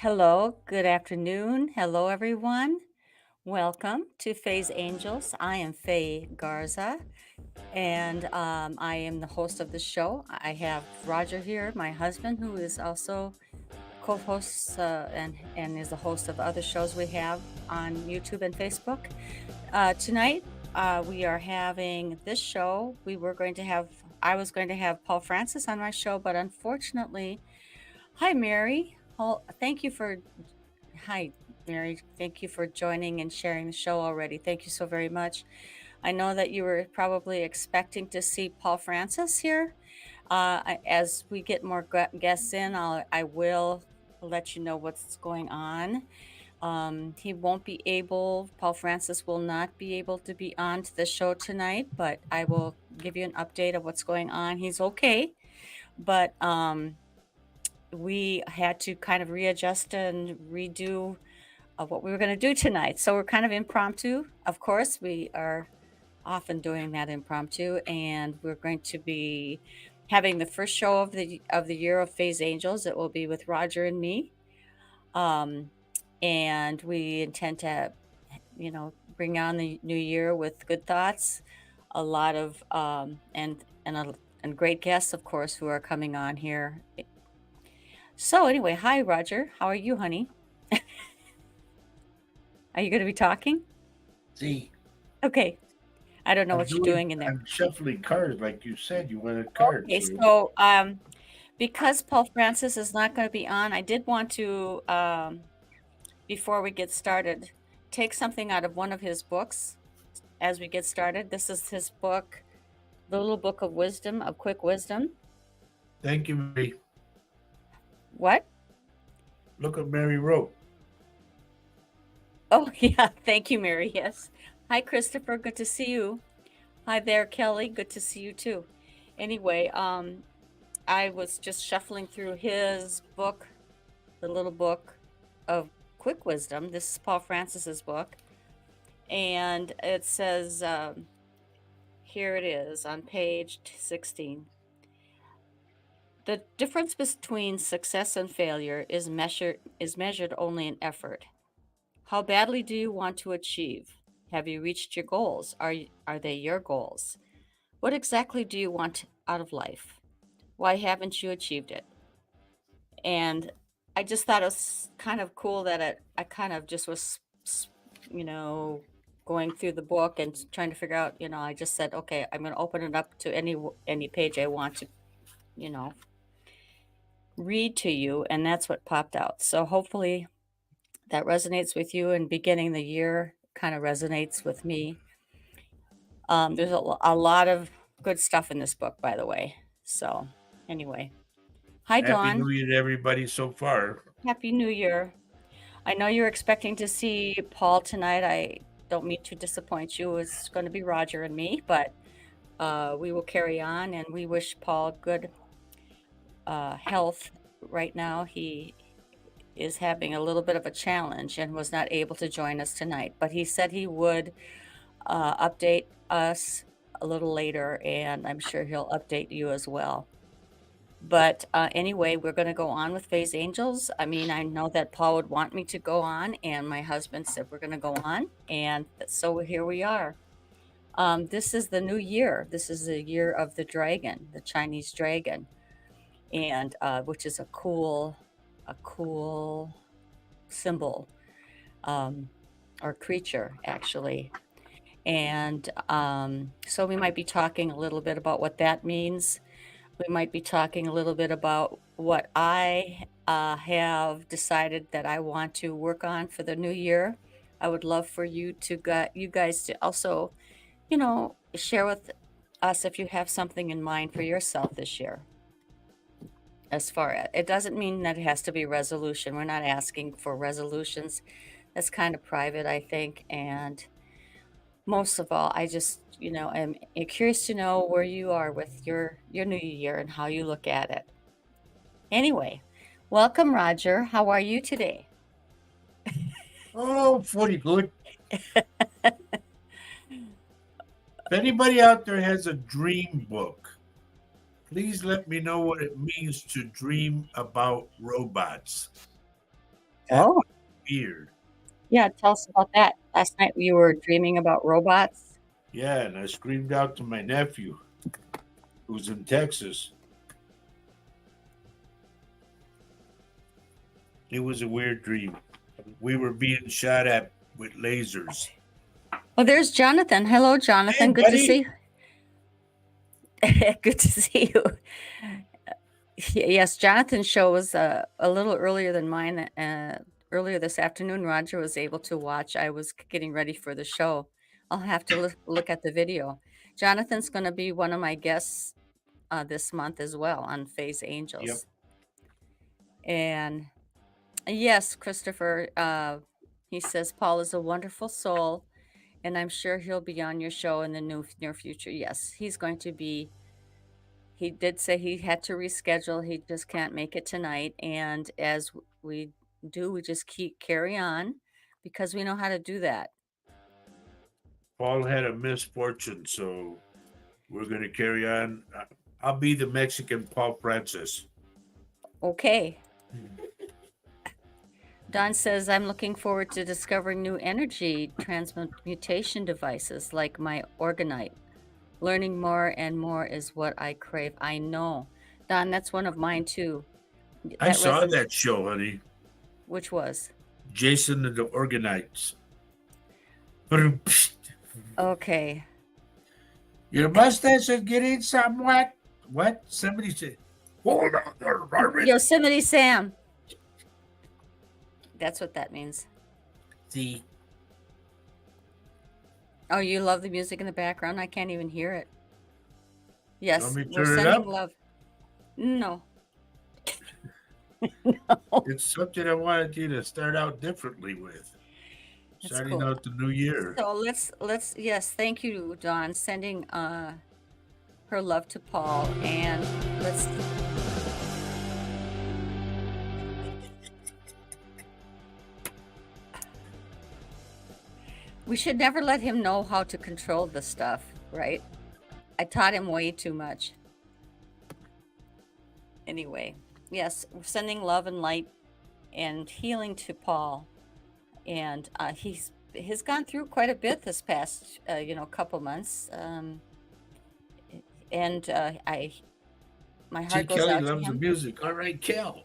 Hello, good afternoon. Hello, everyone. Welcome to Faye's Angels. I am Faye Garza, and I am the host of the show. I have Roger here, my husband, who is also co-hosts and is the host of other shows we have on YouTube and Facebook. Tonight, we are having this show. I was going to have Paul Francis on my show, but unfortunately, hi, Mary. Thank you for Hi, Mary. Thank you for joining and sharing the show already. Thank you so very much. I know that you were probably expecting to see Paul Francis here. As we get more guests in, I will let you know what's going on. He won't be able, Paul Francis will not be able to be on to the show tonight, but I will give you an update of what's going on. He's okay, but we had to kind of readjust and redo of what we were going to do tonight. So we're kind of impromptu. Of course, we are often doing that impromptu, and we're going to be having the first show of the year of Faye's Angels. It will be with Roger and me, and we intend to, bring on the new year with good thoughts, a lot of and great guests, of course, who are coming on here. So anyway, hi Roger, how are you, honey? Are you going to be talking? See, Okay. I don't know what you're doing in there. I'm shuffling cards like you said. You wanted cards. Okay, so because Paul Francis is not going to be on, I did want to, before we get started, take something out of one of his books as we get started. This is his book, The Little Book of Wisdom, of Quick Wisdom. Thank you, Mary. What? Look what Mary wrote. Oh, yeah. Thank you, Mary. Yes. Hi, Christopher. Good to see you. Hi there, Kelly. Good to see you too. Anyway, I was just shuffling through his book, The Little Book of Quick Wisdom. This is Paul Francis's book. And it says, here it is on page 16. The difference between success and failure is measured only in effort. How badly do you want to achieve? Have you reached your goals? Are they your goals? What exactly do you want out of life? Why haven't you achieved it? And I just thought it was kind of cool that I kind of just was, going through the book and trying to figure out, I just said, okay, I'm going to open it up to any page I want to, read to you. And that's what popped out. So hopefully that resonates with you, and beginning the year kind of resonates with me. There's a lot of good stuff in this book, by the way. So anyway, hi, Happy Dawn. New Year to everybody so far. Happy New Year. I know you're expecting to see Paul tonight. I don't mean to disappoint you. It's going to be Roger and me, but we will carry on, and we wish Paul good health right now. He is having a little bit of a challenge and was not able to join us tonight, but he said he would update us a little later, and I'm sure he'll update you as well. But anyway, we're going to go on with Faye's Angels. I mean, I know that Paul would want me to go on, and my husband said we're going to go on, and so here we are. This is the new year. This is the year of the dragon, the Chinese dragon, and which is a cool symbol or creature, actually. And so we might be talking a little bit about what that means. We might be talking a little bit about what I have decided that I want to work on for the new year. I would love for you guys to also, share with us if you have something in mind for yourself this year. As far as it doesn't mean that it has to be a resolution. We're not asking for resolutions. That's kind of private, I think. And most of all, I just, am curious to know where you are with your new year and how you look at it. Anyway, welcome, Roger. How are you today? Oh, pretty good. If anybody out there has a dream book, please let me know what it means to dream about robots. That Oh, was weird. yeah. Tell us about that. Last night you were dreaming about robots. Yeah, and I screamed out to my nephew, who's in Texas. It was a weird dream. We were being shot at with lasers. Well, there's Jonathan. Hello, Hey, Jonathan. Good to buddy. see you. Good to see you. Yes, Jonathan's show was a little earlier than mine. Earlier this afternoon, Roger was able to watch. I was getting ready for the show. I'll have to look at the video. Jonathan's going to be one of my guests this month as well on Faye's Yep. Angels. And yes, Christopher, he says Paul is a wonderful soul, and I'm sure he'll be on your show in the near future. Yes, he's going to be. He did say he had to reschedule. He just can't make it tonight. And as we do, we just carry on because we know how to do that. Paul had a misfortune, so we're going to carry on. I'll be the Mexican Paul Francis. Okay. Don says, I'm looking forward to discovering new energy transmutation devices like my orgonite. Learning more and more is what I crave. I know. Don, that's one of mine too. I saw that show, honey. Which was? Jason and the Organites. Okay. Your mustache is getting somewhat. What? Somebody said, hold on there, Marvin. Yosemite Sam. That's what that means. See. Oh, you love the music in the background? I can't even hear it. Yes, Want me to we're turn it sending up? love. No. It's something I wanted you to start out differently with. That's Starting cool. out the new year. So let's yes, thank you, Dawn, sending her love to Paul, and let's we should never let him know how to control the stuff, right? I taught him way too much. Anyway, yes, we're sending love and light and healing to Paul, and he's gone through quite a bit this past couple months, and my heart See, goes Kelly out to loves the him. music. All right, Kel.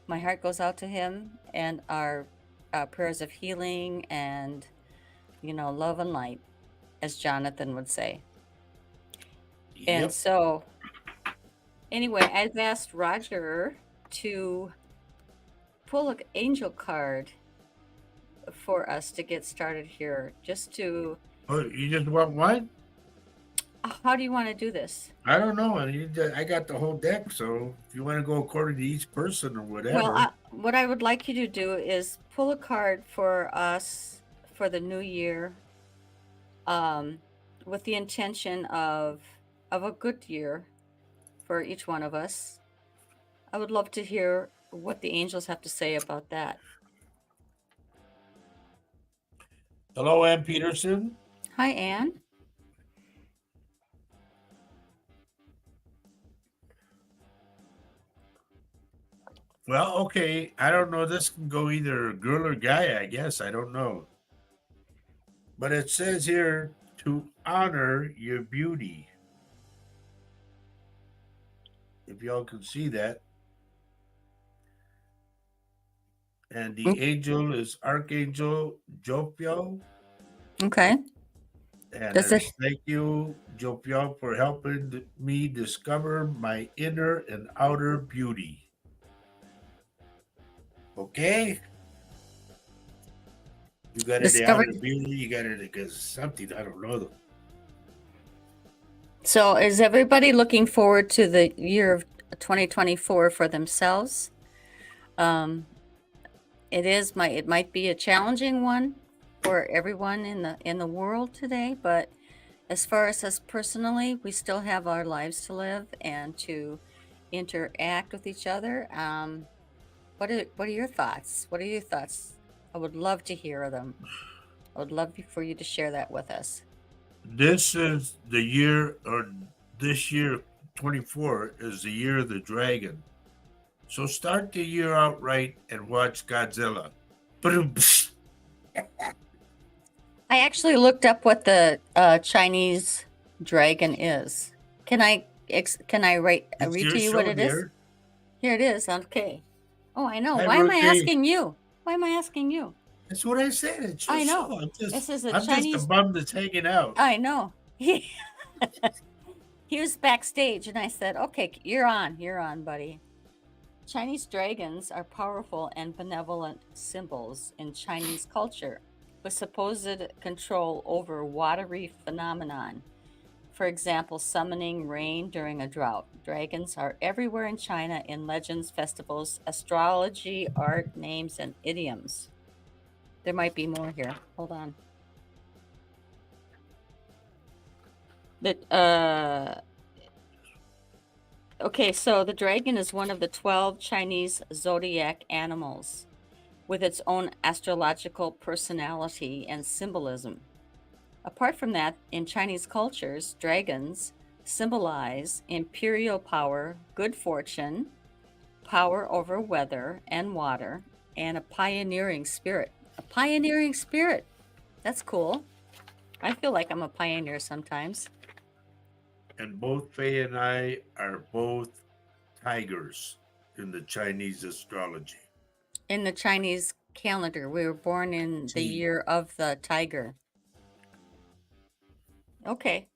My heart goes out to him, and our prayers of healing and love and light, as Jonathan would say. And Yep. so, anyway, I've asked Roger to pull an angel card for us to get started here. Just to. Oh, you just want one? How do you want to do this? I don't know. I got the whole deck, so if you want to go according to each person or whatever. Well, what I would like you to do is pull a card for us for the new year, with the intention of a good year for each one of us. I would love to hear what the angels have to say about that. Hello, Ann Peterson. Hi, Anne. Well, okay. I don't know. This can go either girl or guy, I guess. I don't know. But it says here to honor your beauty. If y'all can see that. And the angel is Archangel Jopio. Okay. And Does it? thank you, Jopio, for helping me discover my inner and outer beauty. Okay? You got it, the outer beauty. You got it because something, I don't know. So is everybody looking forward to the year of 2024 for themselves? It might be a challenging one for everyone in the world today, but as far as us personally, we still have our lives to live and to interact with each other. What are your thoughts? What are your thoughts? I would love to hear them. I would love for you to share that with us. This is the year, or this year 24 is the year of the dragon. So start the year out right and watch Godzilla. Ba-dum, psh. I actually looked up what the Chinese dragon is. Can I It's read your to you what show, it is? dear. Here it is. Okay. Oh, I know. Hi, Why am I Ruthie. asking you? Why am I asking you? That's what I said. It's your I know. show. This is a I'm just a Chinese. bum that's hanging out. I know. He was backstage, and I said, "Okay, you're on. You're on, buddy." Chinese dragons are powerful and benevolent symbols in Chinese culture, with supposed control over watery phenomenon. For example, summoning rain during a drought. Dragons are everywhere in China in legends, festivals, astrology, art, names, and idioms. There might be more here. Hold on. That Okay, so the dragon is one of the 12 Chinese zodiac animals with its own astrological personality and symbolism. Apart from that, in Chinese cultures, dragons symbolize imperial power, good fortune, power over weather and water, and a pioneering spirit. A pioneering spirit. That's cool. I feel like I'm a pioneer sometimes. And both Faye and I are both tigers in the Chinese astrology. In the Chinese calendar, we were born in the See, year of the tiger. Okay.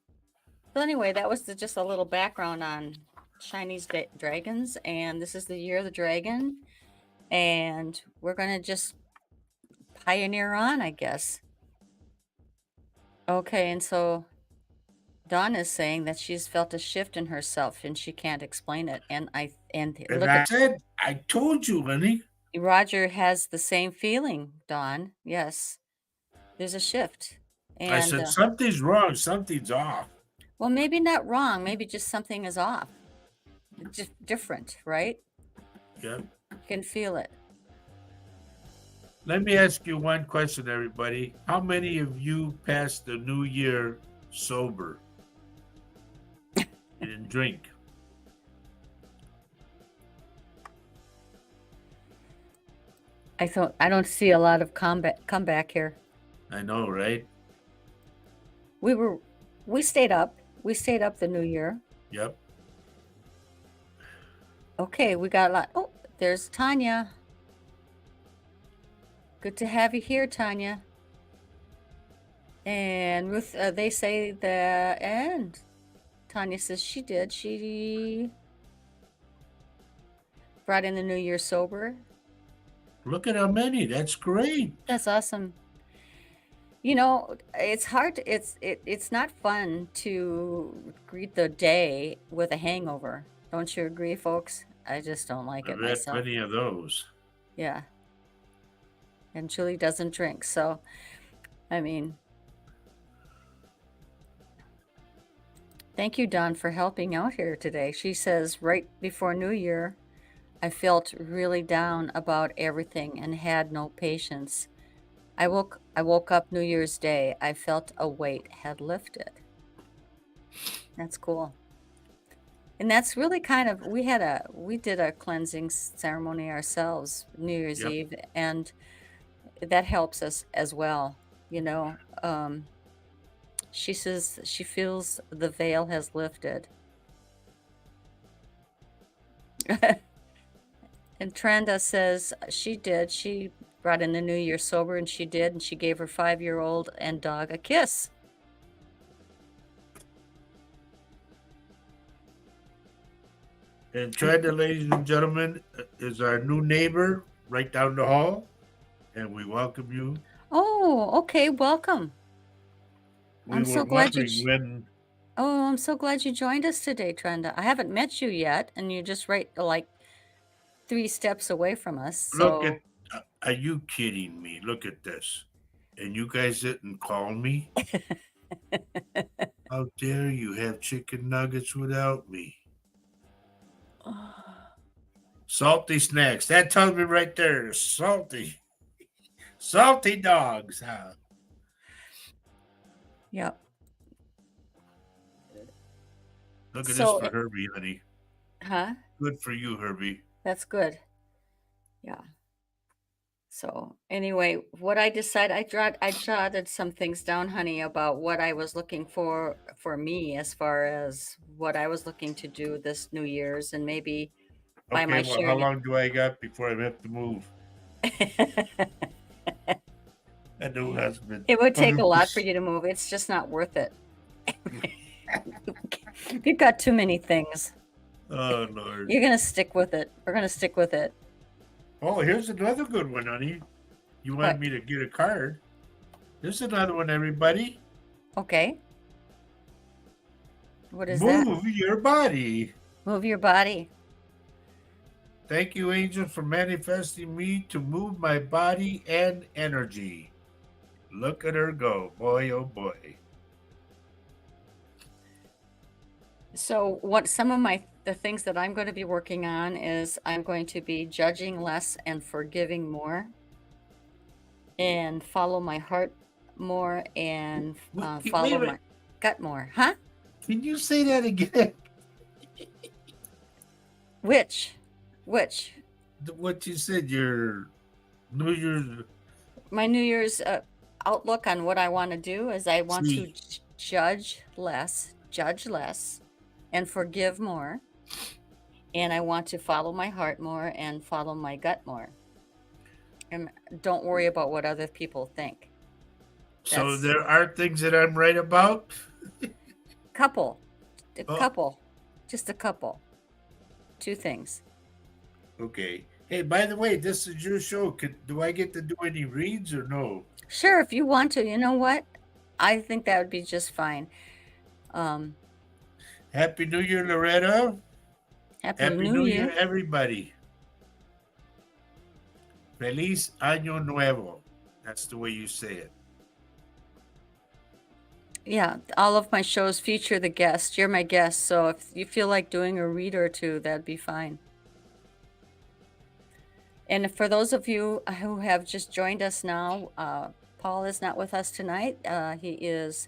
So anyway, that was just a little background on Chinese dragons, and this is the year of the dragon, and we're gonna just pioneer on, I guess. Okay, and so Dawn is saying that she's felt a shift in herself and she can't explain it. And and look I at said, I told you, Lenny. Roger has the same feeling, Dawn. Yes, there's a shift. I And said, something's wrong, something's off. well, maybe not wrong, maybe just something is off. Just different, right? Yeah. You can feel it. Let me ask you one question, everybody. How many of you passed the new year sober? You didn't drink. I don't see a lot of comeback here. I know, right? We were we stayed up. We stayed up the new year. Yep. Okay, we got a lot. Oh, there's Tanya. Good to have you here, Tanya. And Ruth, they say the end. Tanya says she did. She brought in the new year sober. Look at how many. That's great. That's awesome. You know, it's hard. It's not fun to greet the day with a hangover. Don't you agree, folks? I just don't like it I've had myself. plenty of those. Yeah. And Julie doesn't drink, so I mean, thank you, Dawn, for helping out here today. She says right before New Year, I felt really down about everything and had no patience. I woke up New Year's Day. I felt a weight had lifted. That's cool. And that's really kind of we did a cleansing ceremony ourselves New Year's Yep. Eve, and that helps us as well, you know. She says she feels the veil has lifted. And Trenda says she did. She brought in the new year sober, and she did, and she gave her 5-year-old and dog a kiss. And Trenda, ladies and gentlemen, is our new neighbor right down the hall. And we welcome you. Oh, okay. Welcome. We I'm were so glad you. wondering when. Oh, I'm so glad you joined us today, Trenda. I haven't met you yet, and you're just right like 3 steps away from us. Look at. So Are you kidding me? Look at this. And you guys didn't call me? How dare you have chicken nuggets without me? Salty snacks. That tells me right there. Salty. Salty dogs. Huh? Yep. Look at this So, for Herbie, honey. huh? Good for you, Herbie. That's good. Yeah. So anyway, what I decided, I jotted some things down, honey, about what I was looking for me as far as what I was looking to do this New Year's, and maybe by Okay, my well, how sharing long do I got before I have to move? it. A new husband. It would take a lot for 100%. you to move. It's just not worth it. You've got too many things. Oh, Lord. You're gonna stick with it. We're gonna stick with it. Oh, here's another good one, honey. You wanted What? me to get a card. There's another one, everybody. Okay. What is that? Move your body. Move your body. Thank you, angel, for manifesting me to move my body and energy. Look at her go. Boy, oh boy. So what some of the things that I'm going to be working on is I'm going to be judging less and forgiving more, and follow my heart more, and Wait, wait follow a my minute. gut more. Huh? Can you say that again? Which? Which? What you said, your New Year's. My New Year's outlook on what I want to do is I want to See, judge less, and forgive more. And I want to follow my heart more and follow my gut more. And don't worry about what other people think. so That's there are things that I'm right about. couple, a Oh, couple, just a couple, two things. okay. Hey, by the way, this is your show. Do I get to do any reads or no? Sure, if you want to, you know what? I think that would be just fine. Um, Happy New Year, Loretta. Happy Happy New New Year, Year. everybody. Feliz Año Nuevo. That's the way you say it. Yeah, all of my shows feature the guest. You're my guest, so if you feel like doing a read or two, that'd be fine. And for those of you who have just joined us now, Paul is not with us tonight. Uh, he's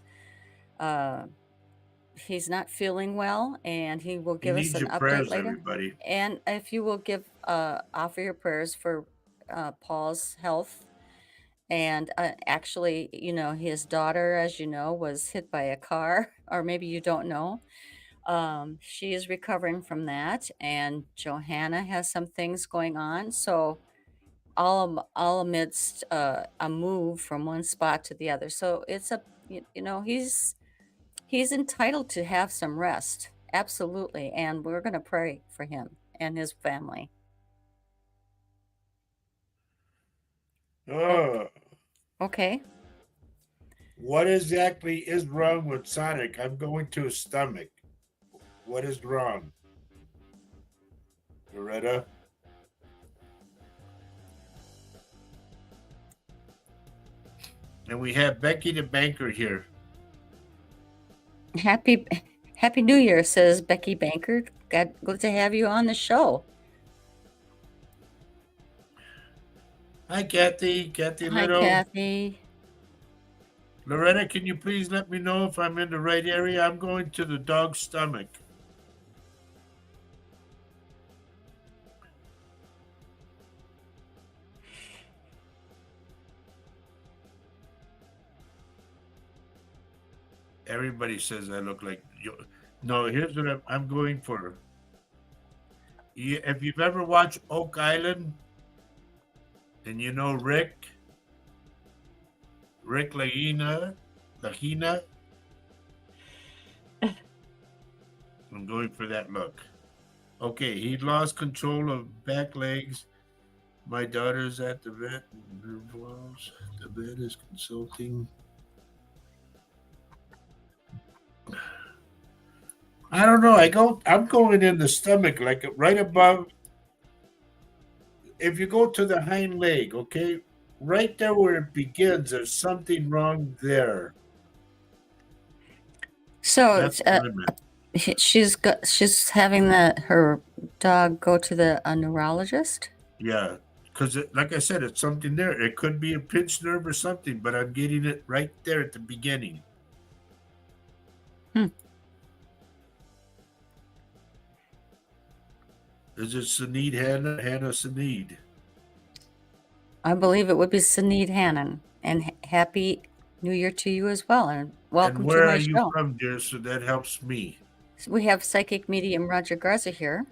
not feeling well, and he will He give us needs an your update prayers, later. everybody. And if you will offer your prayers for Paul's health. And actually, his daughter, as you know, was hit by a car, or maybe you don't know. She is recovering from that, and Johanna has some things going on. So all amidst a move from one spot to the other. So it's he's entitled to have some rest, absolutely, and we're going to pray for him and his family. Oh, Oh, okay. what exactly is wrong with Sonic? I'm going to his stomach. What is wrong, Loretta? And we have Becky the banker here. Happy Happy New Year, says Becky Banker. Good to have you on the show. Hi, Kathy. Kathy Hi, Little. Kathy. Loretta, can you please let me know if I'm in the right area? I'm going to the dog's stomach. Everybody says I look like you. No, here's what I'm going for. If you've ever watched Oak Island and you know Rick Lagina, I'm going for that look. Okay, he lost control of back legs. My daughter's at the vet. The vet is consulting. I don't know. I'm going in the stomach, like right above. If you go to the hind leg, okay, right there where it begins, there's something wrong there. So That's what I meant. she's having her dog go to the neurologist. Yeah, because like I said, it's something there. It could be a pinched nerve or something, but I'm getting it right there at the beginning. Hmm. Is it Sinead Hannah? Hannah Sinead. I believe it would be Sinead Hannon. And happy New Year to you as well. And And welcome to where my are you show. from, dear? So that helps me. So we have psychic medium Roger Garza here.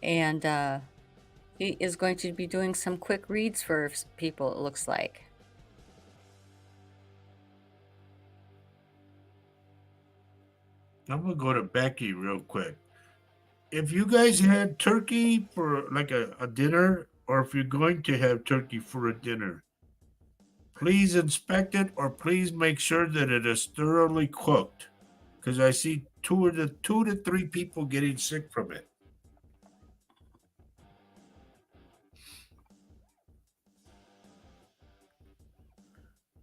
And he is going to be doing some quick reads for people, it looks like. I'm gonna go to Becky real quick. If you guys had turkey for like a dinner, or if you're going to have turkey for a dinner, please inspect it or please make sure that it is thoroughly cooked. Because I see two to three people getting sick from it.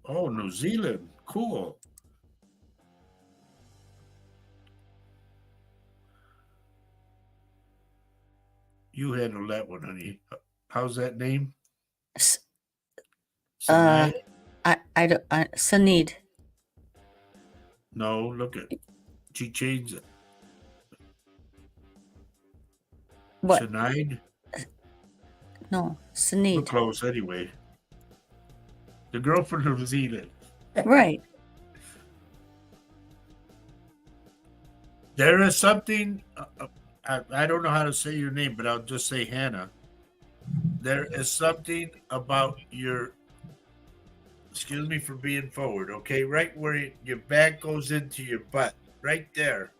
Oh, New Zealand. Cool. You handle that one, honey. How's that name? Uh, Sinai? Sinead. No, look at she changed it. What? Sinead? No, We're Sinead. close anyway. The girl from New Zealand. Right. There is something. I don't know how to say your name, but I'll just say Hannah. There is something about your. Excuse me for being forward, okay? Right where your back goes into your butt, right there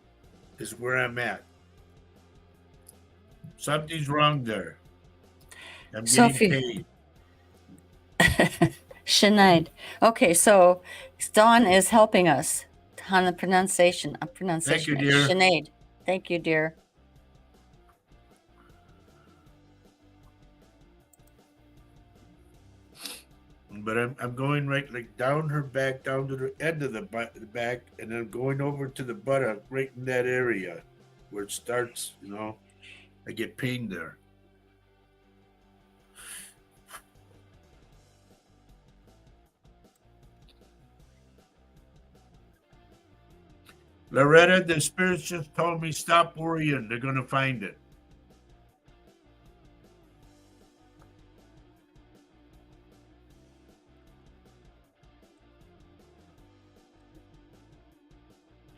is where I'm at. Something's wrong there. I'm getting Sophie. paid. Sinead. Okay, so Dawn is helping us on the pronunciation. Thank you, It's dear. Sinead. Thank you, dear. But I'm going right like down her back, down to the end of the back, and then going over to the buttock, right in that area where it starts. I get pain there. Loretta, the spirits just told me stop worrying. They're gonna find it.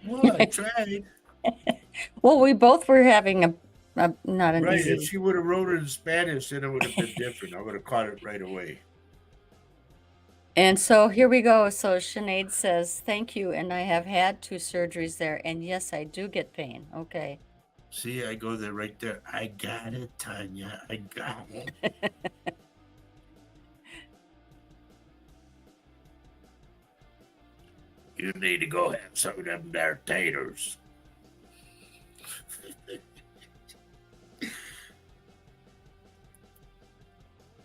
Well, I tried. Well, we both were having not an Right. easy. If she would have wrote it in Spanish, then it would have been different. I would have caught it right away. And so here we go. So Sinead says, thank you. And I have had 2 surgeries there. And yes, I do get pain. Okay. See, I go there right there. I got it, Tanya. I got it. You need to go have some of them there taters.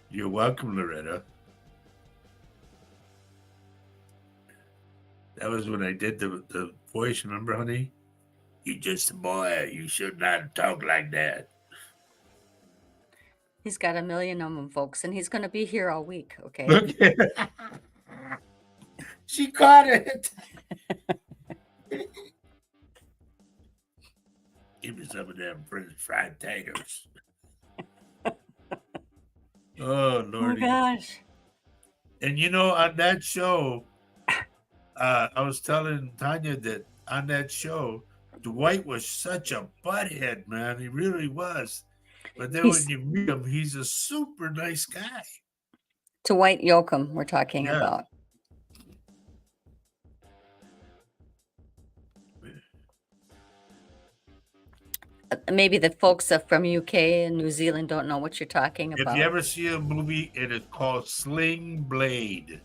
You're welcome, Loretta. That was when I did the voice. Remember, honey? You're just a boy. You should not talk like that. He's got a million of them, folks. And he's going to be here all week. Okay. Look, she caught it. Give me some of them French fried taters. Oh, Oh Lordy. gosh. And on that show, I was telling Tanya that on that show, Dwight was such a butthead, man. He really was. But then when you meet him, he's a super nice guy. Dwight Yoakam, we're talking Yeah. about. Maybe the folks from UK and New Zealand don't know what you're talking about. If you ever see a movie, it is called Sling Blade.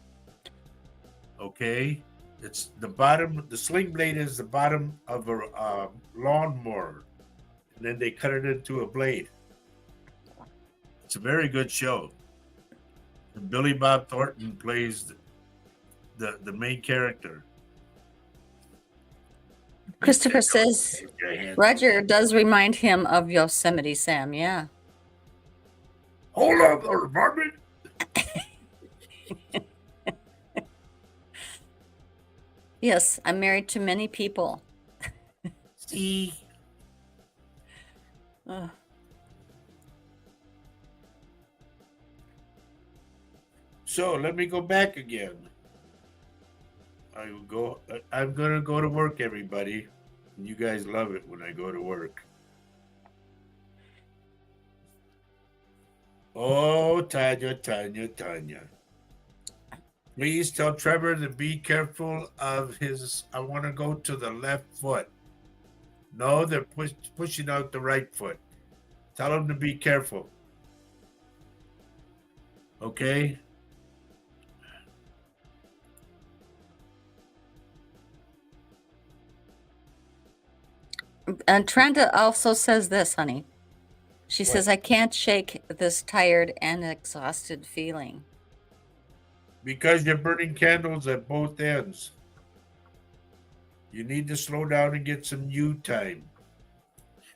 Okay? It's the bottom, the sling blade is the bottom of a lawnmower. And then they cut it into a blade. It's a very good show. And Billy Bob Thornton plays the main character. Christopher says Roger does remind him of Yosemite Sam. Yeah. Hold up, little Marvin. Yes, I'm married to many people. See? So let me go back again. I'm gonna go to work, everybody. You guys love it when I go to work. Oh, Tanya, Tanya, Tanya. Please tell Trevor to be careful of his. I want to go to the left foot. No, they're pushing out the right foot. Tell him to be careful. Okay? And Trenda also says this, honey. She says, I can't shake this tired and exhausted feeling. Because you're burning candles at both ends. You need to slow down and get some you time.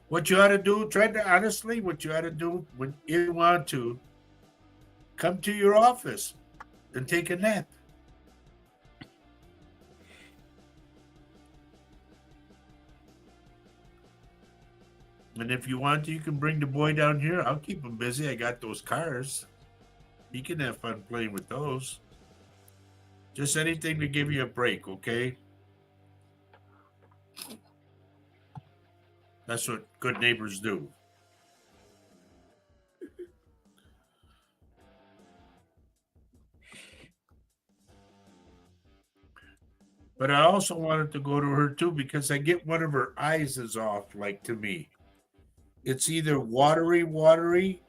What you ought to do, Trenda, honestly, what you ought to do when you want to, come to your office and take a nap. And if you want to, you can bring the boy down here. I'll keep him busy. I got those cars. He can have fun playing with those. Just anything to give you a break, okay? That's what good neighbors do. But I also wanted to go to her too because I get one of her eyes is off, like to me. It's either watery.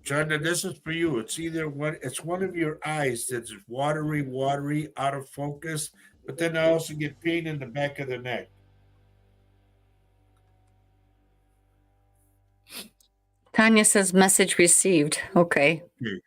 China, this is for you. It's one of your eyes that's watery, out of focus. But then I also get pain in the back of the neck. Tanya says, message received. Okay. Okay.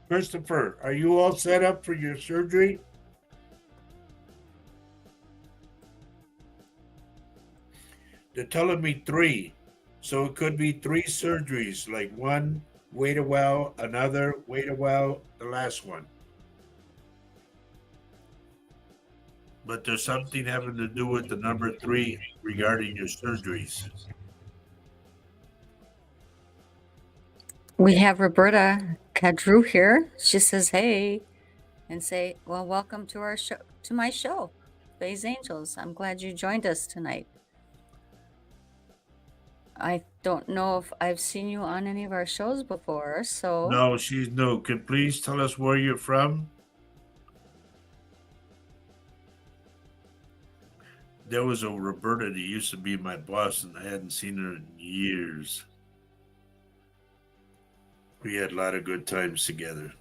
Christopher, are you all set up for your surgery? They're telling me 3. So it could be 3 surgeries, like one, wait a while, another, wait a while, the last one. But there's something having to do with the number 3 regarding your surgeries. We have Roberta Cadrew here. She says, hey, and say, well, welcome to our show, to my show, Faye's Angels. I'm glad you joined us tonight. I don't know if I've seen you on any of our shows before, so. No, she's new. Could please tell us where you're from? There was a Roberta that used to be my boss, and I hadn't seen her in years. We had a lot of good times together.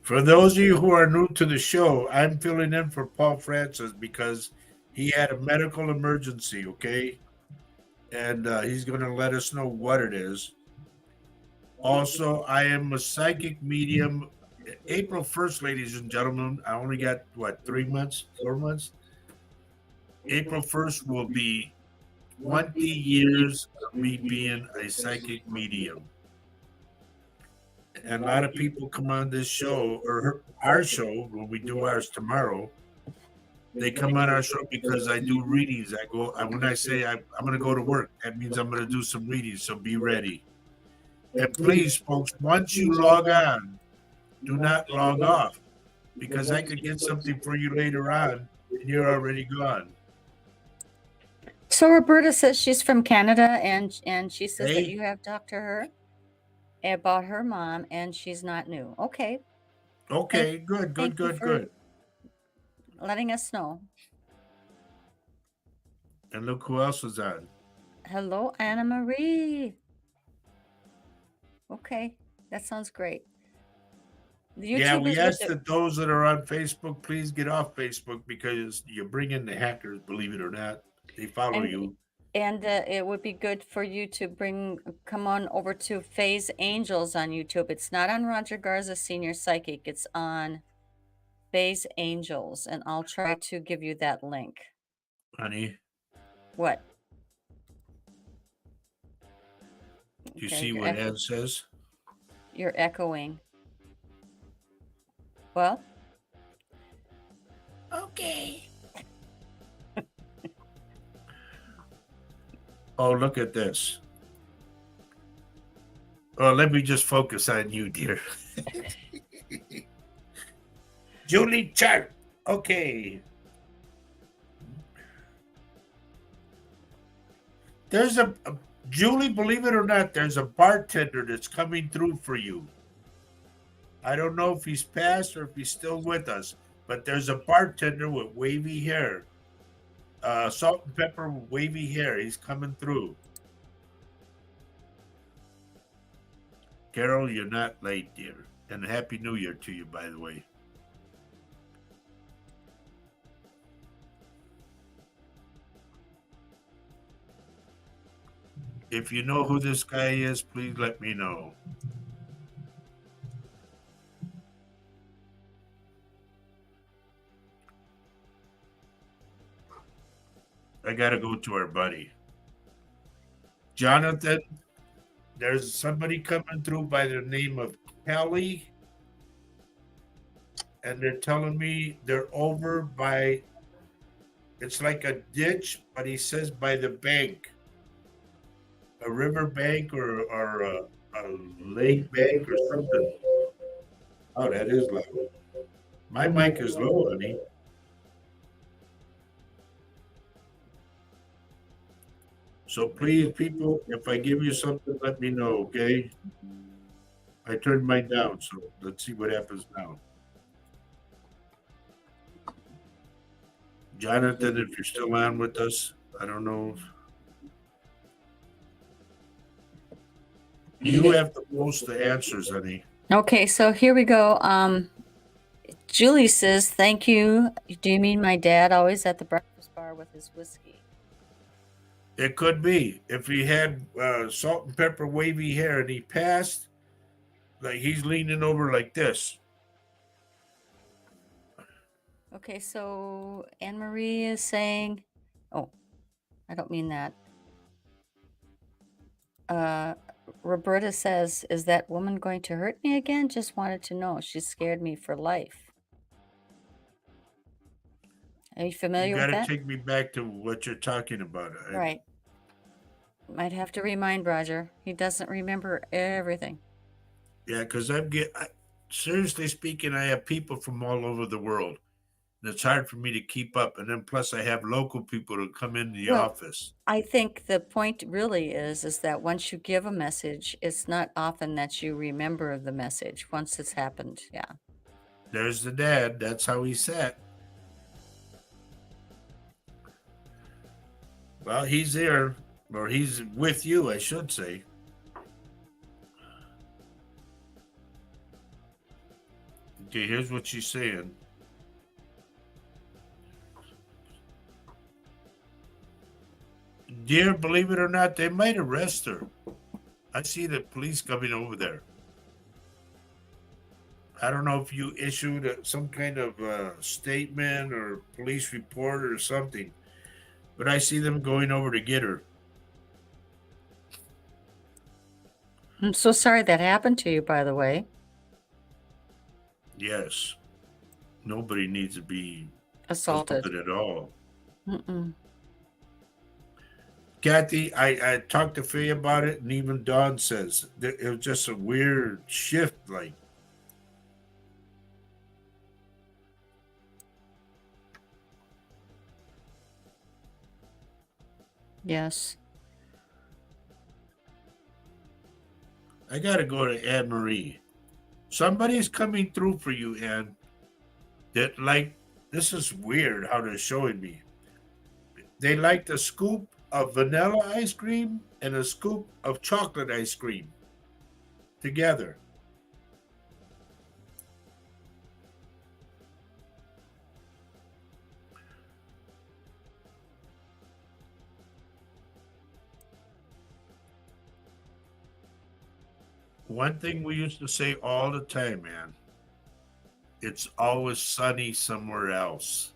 For those of you who are new to the show, I'm filling in for Paul Francis because he had a medical emergency, okay? And he's going to let us know what it is. Also, I am a psychic medium. April 1st, ladies and gentlemen, I only got, 3 months, 4 months? April 1st will be 20 years of me being a psychic medium. And a lot of people come on this show or our show when we do ours tomorrow. They come on our show because I do readings. When I say I'm going to go to work, that means I'm going to do some readings. So be ready. And please, folks, once you log on, do not log off because I could get something for you later on and you're already gone. So Roberta says she's from Canada and she says that Hey? you have talked to her about her mom and she's not new. Okay. Okay, good. Letting us know. And look who else is on. Hello, Anna Marie. Okay, that sounds great. Yeah, we ask that those that are on Facebook, please get off Facebook because you bring in the hackers, believe it or not. They follow you. And it would be good for you to come on over to Faye's Angels on YouTube. It's not on Roger Garza Senior Psychic. It's on Faye's Angels. And I'll try to give you that link. Honey, What? Do you Okay, see what Ann says? you're echoing. Well, Okay. Oh, look at this. Oh, let me just focus on you, dear. Julie Chart. Okay. There's a Julie, believe it or not, there's a bartender that's coming through for you. I don't know if he's passed or if he's still with us, but there's a bartender with wavy hair. Salt and pepper wavy hair. He's coming through. Carol, you're not late, dear. And Happy New Year to you, by the way. If you know who this guy is, please let me know. I got to go to our buddy. Jonathan, there's somebody coming through by the name of Kelly, and they're telling me they're over by, it's like a ditch, but he says by the bank, a river bank or a lake bank or something. Oh, that is loud. My mic is low, honey. So please, people, if I give you something, let me know, okay? I turned mine down, so let's see what happens now. Jonathan, if you're still on with us, I don't know. You have to post the answers, honey. okay, so here we go. Julie says, thank you. Do you mean my dad always at the breakfast bar with his whiskey? It could be. If he had salt and pepper wavy hair and he passed, like he's leaning over like this. Okay, so Anne Marie is saying, oh, I don't mean that. Roberta says, is that woman going to hurt me again? Just wanted to know. She scared me for life. Are you familiar You with got to that? take me back to what you're talking about. Right. Might have to remind Roger. He doesn't remember everything. Yeah, because seriously speaking, I have people from all over the world. And it's hard for me to keep up. And then plus I have local people to come in the Well, office. I think the point really is that once you give a message, it's not often that you remember the message once it's happened. Yeah. There's the dad. That's how he sat. Well, he's there, or he's with you, I should say. Okay, here's what she's saying. Dear, believe it or not, they might arrest her. I see the police coming over there. I don't know if you issued some kind of statement or police report or something, but I see them going over to get her. I'm so sorry that happened to you, by the way. Yes. Nobody needs to be Assaulted. at all. Mm-mm. Kathy, I talked to Faye about it, and even Dawn says that it was just a weird shift. Like, Yes. I got to go to Anne Marie. Somebody's coming through for you, Anne. That, like, this is weird how they're showing me. They like a scoop of vanilla ice cream and a scoop of chocolate ice cream together. One thing we used to say all the time, man, it's always sunny somewhere else.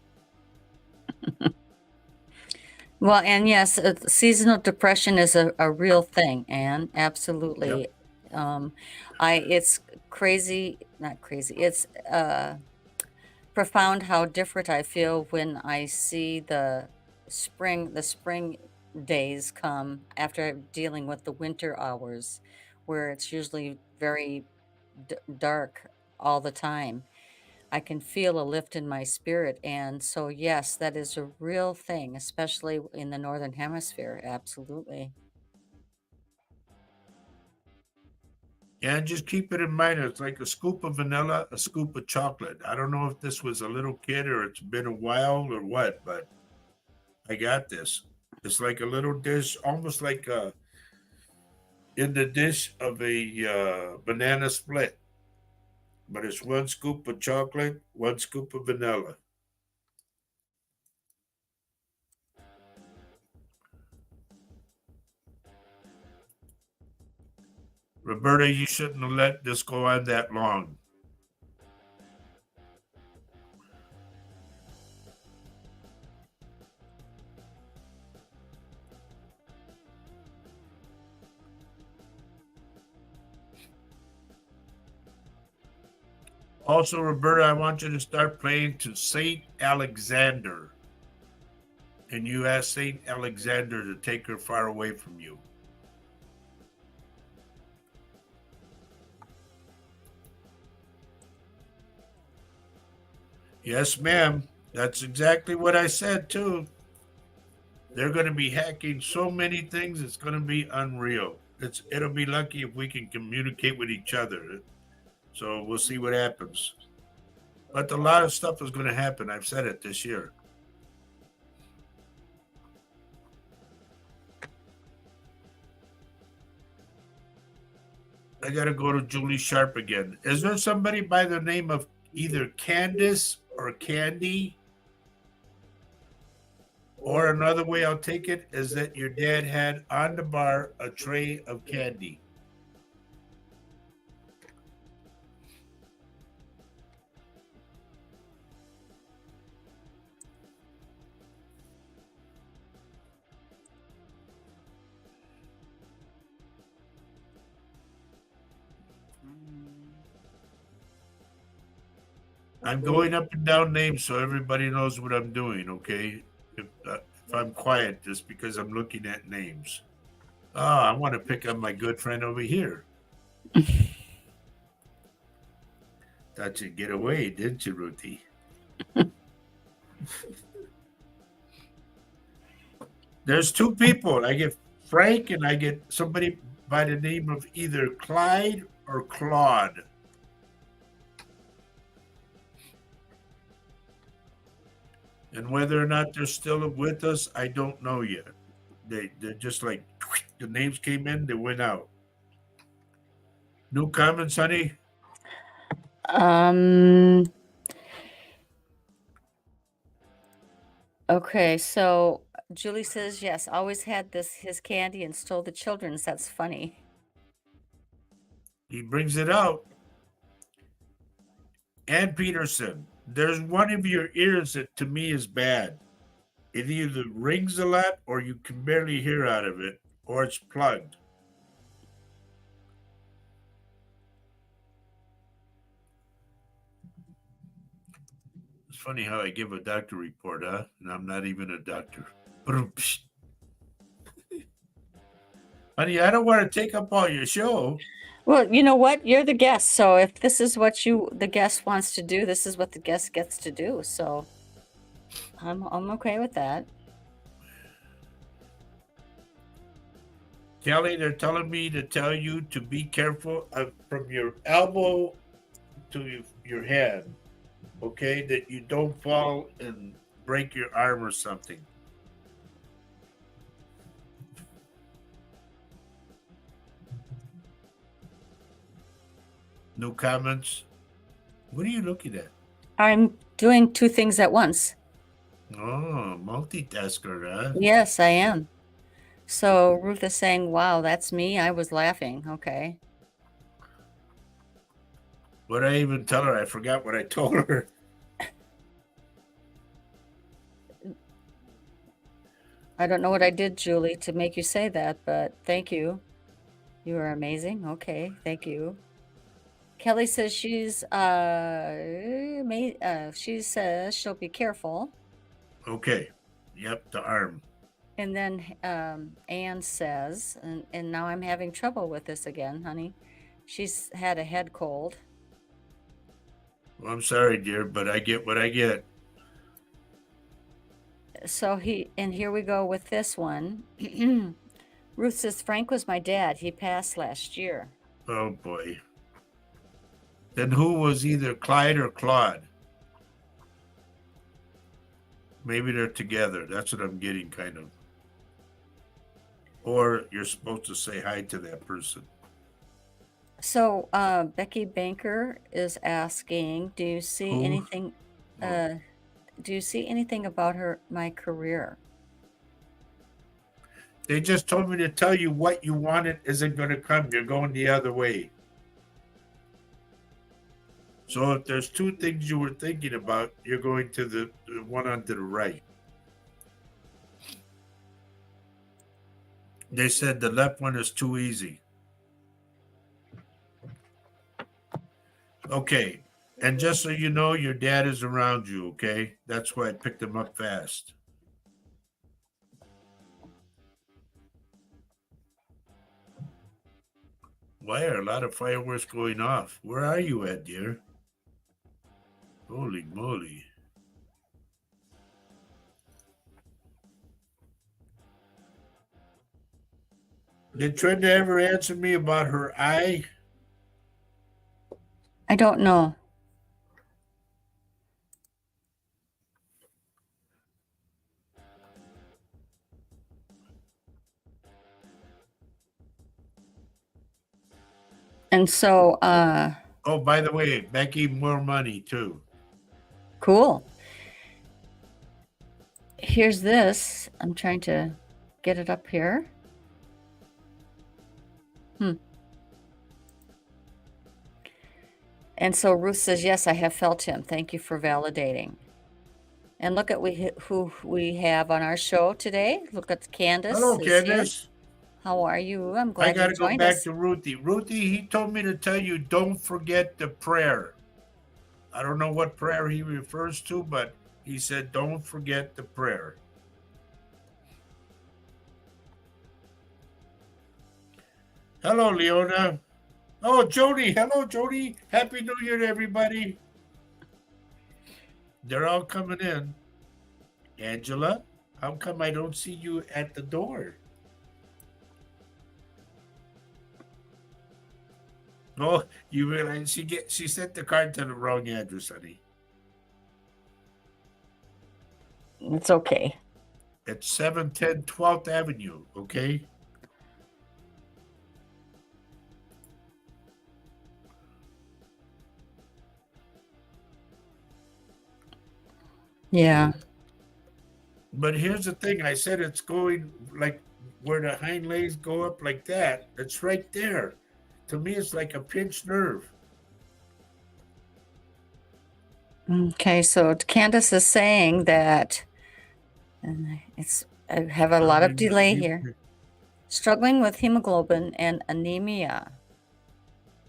Well, and yes, seasonal depression is a real thing, and Yep. absolutely. Um, it's crazy, not crazy. It's profound how different I feel when I see the spring days come after dealing with the winter hours, where it's usually very dark all the time. I can feel a lift in my spirit. And so, yes, that is a real thing, especially in the Northern Hemisphere. Absolutely. And just keep it in mind, it's like a scoop of vanilla, a scoop of chocolate. I don't know if this was a little kid or it's been a while or what, but I got this. It's like a little dish, almost like in the dish of a banana split, but it's one scoop of chocolate, one scoop of vanilla. Roberta, you shouldn't have let this go on that long. Also, Roberta, I want you to start praying to Saint Alexander, and you ask Saint Alexander to take her far away from you. Yes, ma'am. That's exactly what I said too. They're going to be hacking so many things. It's going to be unreal. It'll be lucky if we can communicate with each other. So we'll see what happens. But a lot of stuff is going to happen. I've said it this year. I got to go to Julie Sharp again. Is there somebody by the name of either Candace or Candy? Or another way I'll take it is that your dad had on the bar a tray of candy. I'm going up and down names so everybody knows what I'm doing, okay? If I'm quiet, just because I'm looking at names. Oh, I want to pick up my good friend over here. Thought you'd get away, didn't you, Ruthie? There's two people. I get Frank and I get somebody by the name of either Clyde or Claude. And whether or not they're still with us, I don't know yet. They're just like the names came in, they went out. New comments, honey? Um, okay, so Julie says, yes, always had his candy and stole the children's. That's funny. He brings it out. And Peterson, there's one of your ears that to me is bad. It either rings a lot or you can barely hear out of it, or it's plugged. It's funny how I give a doctor report, huh? And I'm not even a doctor. Honey, I don't want to take up all your show. Well, you know what? You're the guest. So if this is what the guest wants to do, this is what the guest gets to do. So I'm okay with that. Kelly, they're telling me to tell you to be careful from your elbow to your hand, okay? That you don't fall and break your arm or something. No comments? What are you looking at? I'm doing two things at once. Oh, multitasker, huh? Yes, I am. So Ruth is saying, wow, that's me. I was laughing. Okay. What I even tell her? I forgot what I told her. I don't know what I did, Julie, to make you say that, but thank you. You are amazing. Okay, thank you. Kelly says she says she'll be careful. Okay. Yep, the arm. And then Anne says, and now I'm having trouble with this again, honey. She's had a head cold. Well, I'm sorry, dear, but I get what I get. So here we go with this one. Ruth says, Frank was my dad. He passed last year. Oh boy. Then who was either Clyde or Claude? Maybe they're together. That's what I'm getting, kind of. Or you're supposed to say hi to that person. So Becky Banker is asking, do you see Who? anything? Oh. Do you see anything about my career? They just told me to tell you what you wanted isn't going to come. You're going the other way. So if there's two things you were thinking about, you're going to the one on to the right. They said the left one is too easy. Okay. And just so you know, your dad is around you, okay? That's why I picked him up fast. Why are a lot of fireworks going off? Where are you at, dear? Holy moly. Did Trenda ever answer me about her eye? I don't know. And so, Oh, by the way, Becky, more money too. cool. Here's this. I'm trying to get it up here. And so Ruth says, yes, I have felt him. Thank you for validating. And look at who we have on our show today. Look at Candace. Hello, Is here. Candace. How are you? I'm I glad got you to go joined back us. to Ruthie. Ruthie, he told me to tell you don't forget the prayer. I don't know what prayer he refers to, but he said don't forget the prayer. Hello, Leona. Oh, Jody. Hello, Jody. Happy New Year to everybody. They're all coming in. Angela, how come I don't see you at the door? Oh, you realize she sent the card to the wrong address, honey. It's okay. It's 710 12th Avenue, okay? Yeah. But here's the thing. I said it's going like where the hind legs go up like that. It's right there. To me, it's like a pinched nerve. Okay, so Candace is saying that I have a lot of delay here. Struggling with hemoglobin and anemia.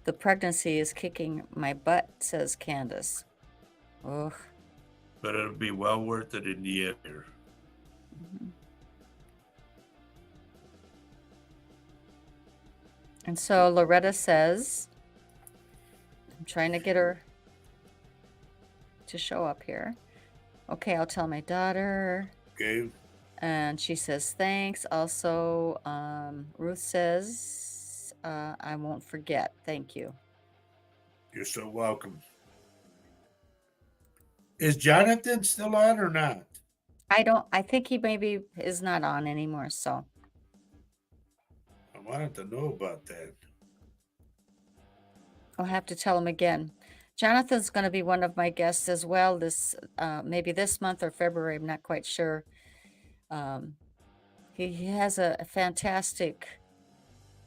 The pregnancy is kicking my butt, says Candace. Ugh. But it'll be well worth it in the end. And so Loretta says, I'm trying to get her to show up here. Okay, I'll tell my daughter. Okay. And she says, thanks. Also, Ruth says, I won't forget. Thank you. You're so welcome. Is Jonathan still on or not? I think he maybe is not on anymore, so. I wanted to know about that. I'll have to tell him again. Jonathan's going to be one of my guests as well this maybe this month or February. I'm not quite sure. He has a fantastic.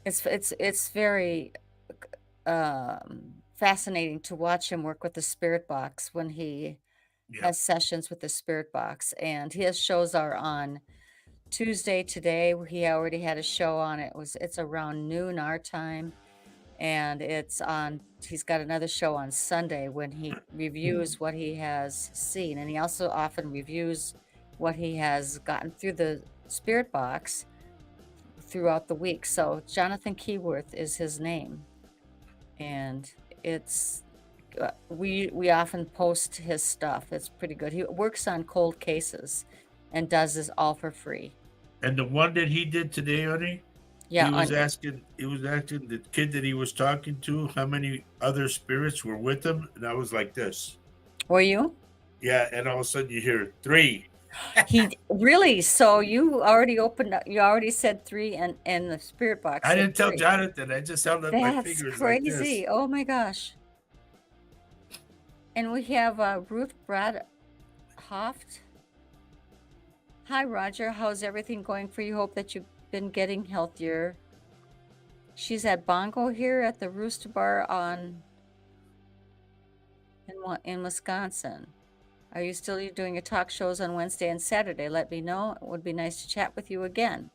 It's very fascinating to watch him work with the spirit box when he Yeah. has sessions with the spirit box, and his shows are on Tuesday today. He already had a show on. It's around noon our time, and he's got another show on Sunday when he reviews what he has seen, and he also often reviews what he has gotten through the spirit box throughout the week. So Jonathan Keyworth is his name, and it's we often post his stuff. It's pretty good. He works on cold cases and does this all for free. And the one that he did today, honey, Yeah, he was asking the kid that he was talking to how many other spirits were with him, and I was like this. were you? Yeah, and all of a sudden you hear 3. He really? So you already opened up, you already said 3 and the spirit box I said didn't tell 3. Jonathan. I just held up my That's fingers like this. crazy. Oh my gosh. And we have Ruth Brad Hoft. Hi, Roger. How's everything going for you? Hope that you've been getting healthier. She's at Bongo here at the Rooster Bar in Wisconsin. Are you still doing your talk shows on Wednesday and Saturday? Let me know. It would be nice to chat with you again.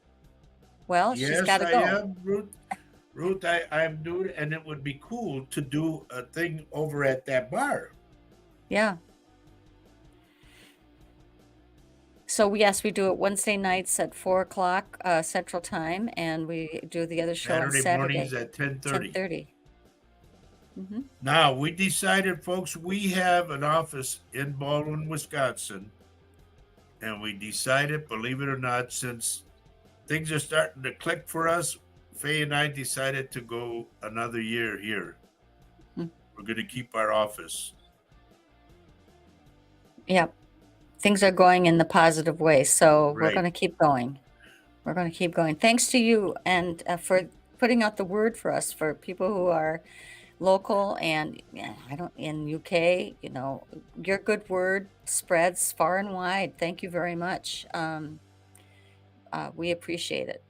Well, she's got Yes, to I go. am, Ruth. Ruth, I'm doing, and it would be cool to do a thing over at that bar. Yeah. So yes, we do it Wednesday nights at 4:00 Central Time, and we do the other show on Saturday mornings Saturday, at 10:30. 10:30. Mm-hmm. Now we decided, folks, we have an office in Baldwin, Wisconsin, and we decided, believe it or not, since things are starting to click for us, Faye and I decided to go another year here. We're going to keep our office. Yep. Things are going in the positive way, so we're Right. going to keep going. We're going to keep going. Thanks to you and for putting out the word for us, for people who are local and in UK. Your good word spreads far and wide. Thank you very much. We appreciate it.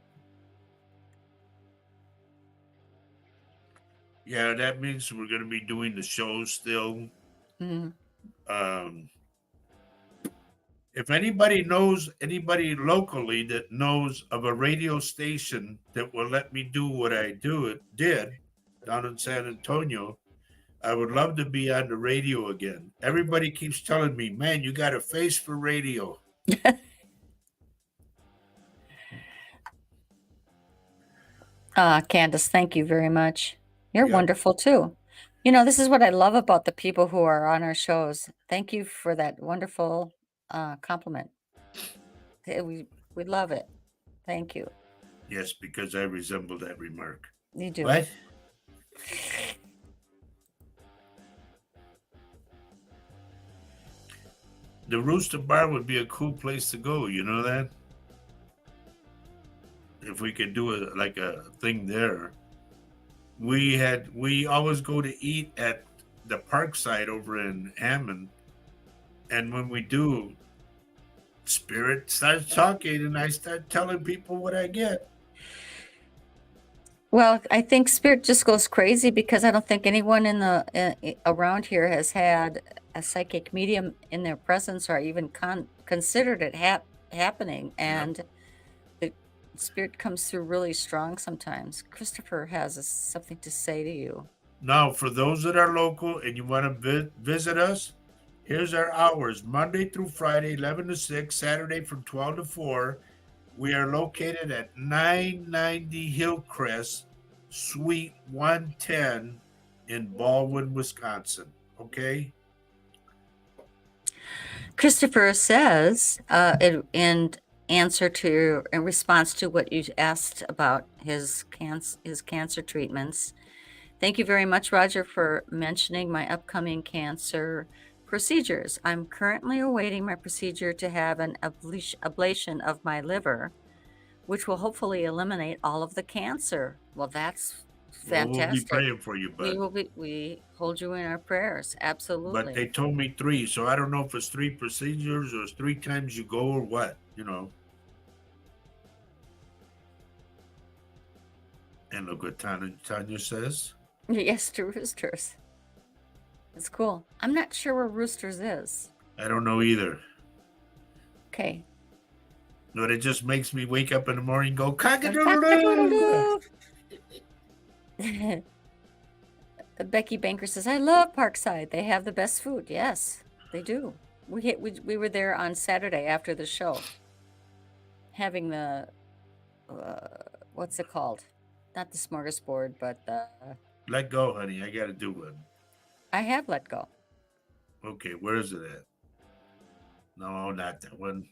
Yeah, that means we're going to be doing the shows still. Mhm. If anybody knows anybody locally that knows of a radio station that will let me do what I did down in San Antonio, I would love to be on the radio again. Everybody keeps telling me, man, you got a face for radio. Candace, thank you very much. You're Yep. wonderful too. This is what I love about the people who are on our shows. Thank you for that wonderful compliment. We love it. Thank you. Yes, because I resemble that remark. You do. What? The Rooster Bar would be a cool place to go. You know that? If we could do like a thing there. We always go to eat at the Parkside over in Hammond, and when we do, Spirit starts talking, and I start telling people what I get. Well, I think Spirit just goes crazy because I don't think anyone around here has had a psychic medium in their presence or even considered it happening. And the Spirit comes through really strong sometimes. Christopher has something to say to you. Now, for those that are local and you want to visit us, here's our hours: Monday through Friday, 11 to 6, Saturday from 12 to 4. We are located at 990 Hillcrest, Suite 110 in Baldwin, Wisconsin. Okay? Christopher says, in response to what you asked about his cancer treatments, thank you very much, Roger, for mentioning my upcoming cancer procedures. I'm currently awaiting my procedure to have an ablation of my liver, which will hopefully eliminate all of the cancer. Well, that's fantastic. Well, we'll be praying for you, bud. We hold you in our prayers. Absolutely. But they told me 3, so I don't know if it's 3 procedures or it's 3 times you go or what, And look what Tanya says. Yes, to roosters. It's cool. I'm not sure where roosters is. I don't know either. Okay. But it just makes me wake up in the morning and go, cock-a-doodle-doo! Cock-a-doodle-doo. Becky Banker says, I love Parkside. They have the best food. Yes, they do. We were there on Saturday after the show, having the what's it called? Not the smorgasbord, but the Let go, honey. I got to do one. I have let go. Okay, where is it at? No, not that one.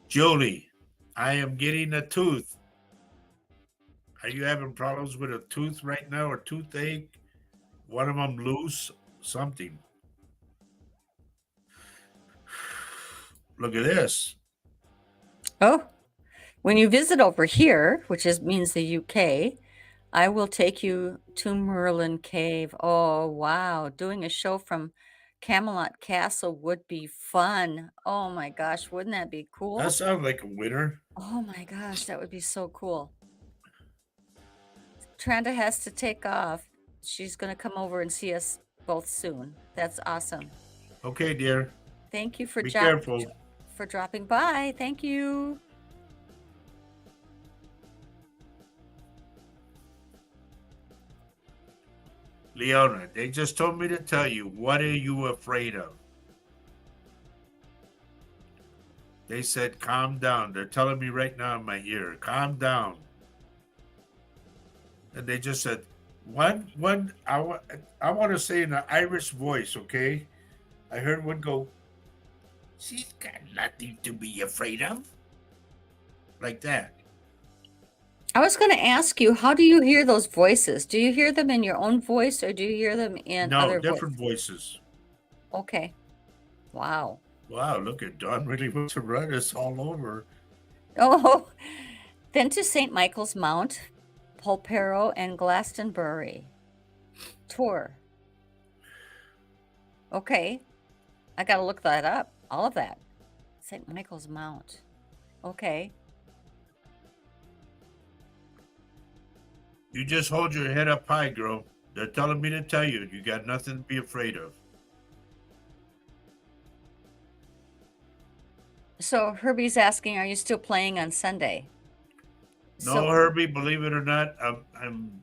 Julie, I am getting a tooth. Are you having problems with a tooth right now or toothache? One of them loose? Something. Look at this. Oh, when you visit over here, which means the UK, I will take you to Merlin Cave. Oh, wow. Doing a show from Camelot Castle would be fun. Oh my gosh, wouldn't that be That cool? sounds like a winner. Oh my gosh, that would be so cool. Tranda has to take off. She's going to come over and see us both soon. That's awesome. Okay, dear. Thank you for Be careful. dropping by. Thank you. Leona, they just told me to tell you, what are you afraid of? They said, calm down. They're telling me right now in my ear, calm down. And they just said, I want to say in an Irish voice, okay? I heard one go, she's got nothing to be afraid of. Like that. I was going to ask you, how do you hear those voices? Do you hear them in your own voice or do you hear them in No, other different voices? voices. Okay. Wow. Wow, look at Don really wants to run us all over. Oh, then to St. Michael's Mount, Polperro, and Glastonbury. Tour. Okay. I got to look that up. All of that. St. Michael's Mount. Okay. You just hold your head up high, girl. They're telling me to tell you, you got nothing to be afraid of. So Herbie's asking, are you still playing on Sunday? No, Herbie, believe it or not, I'm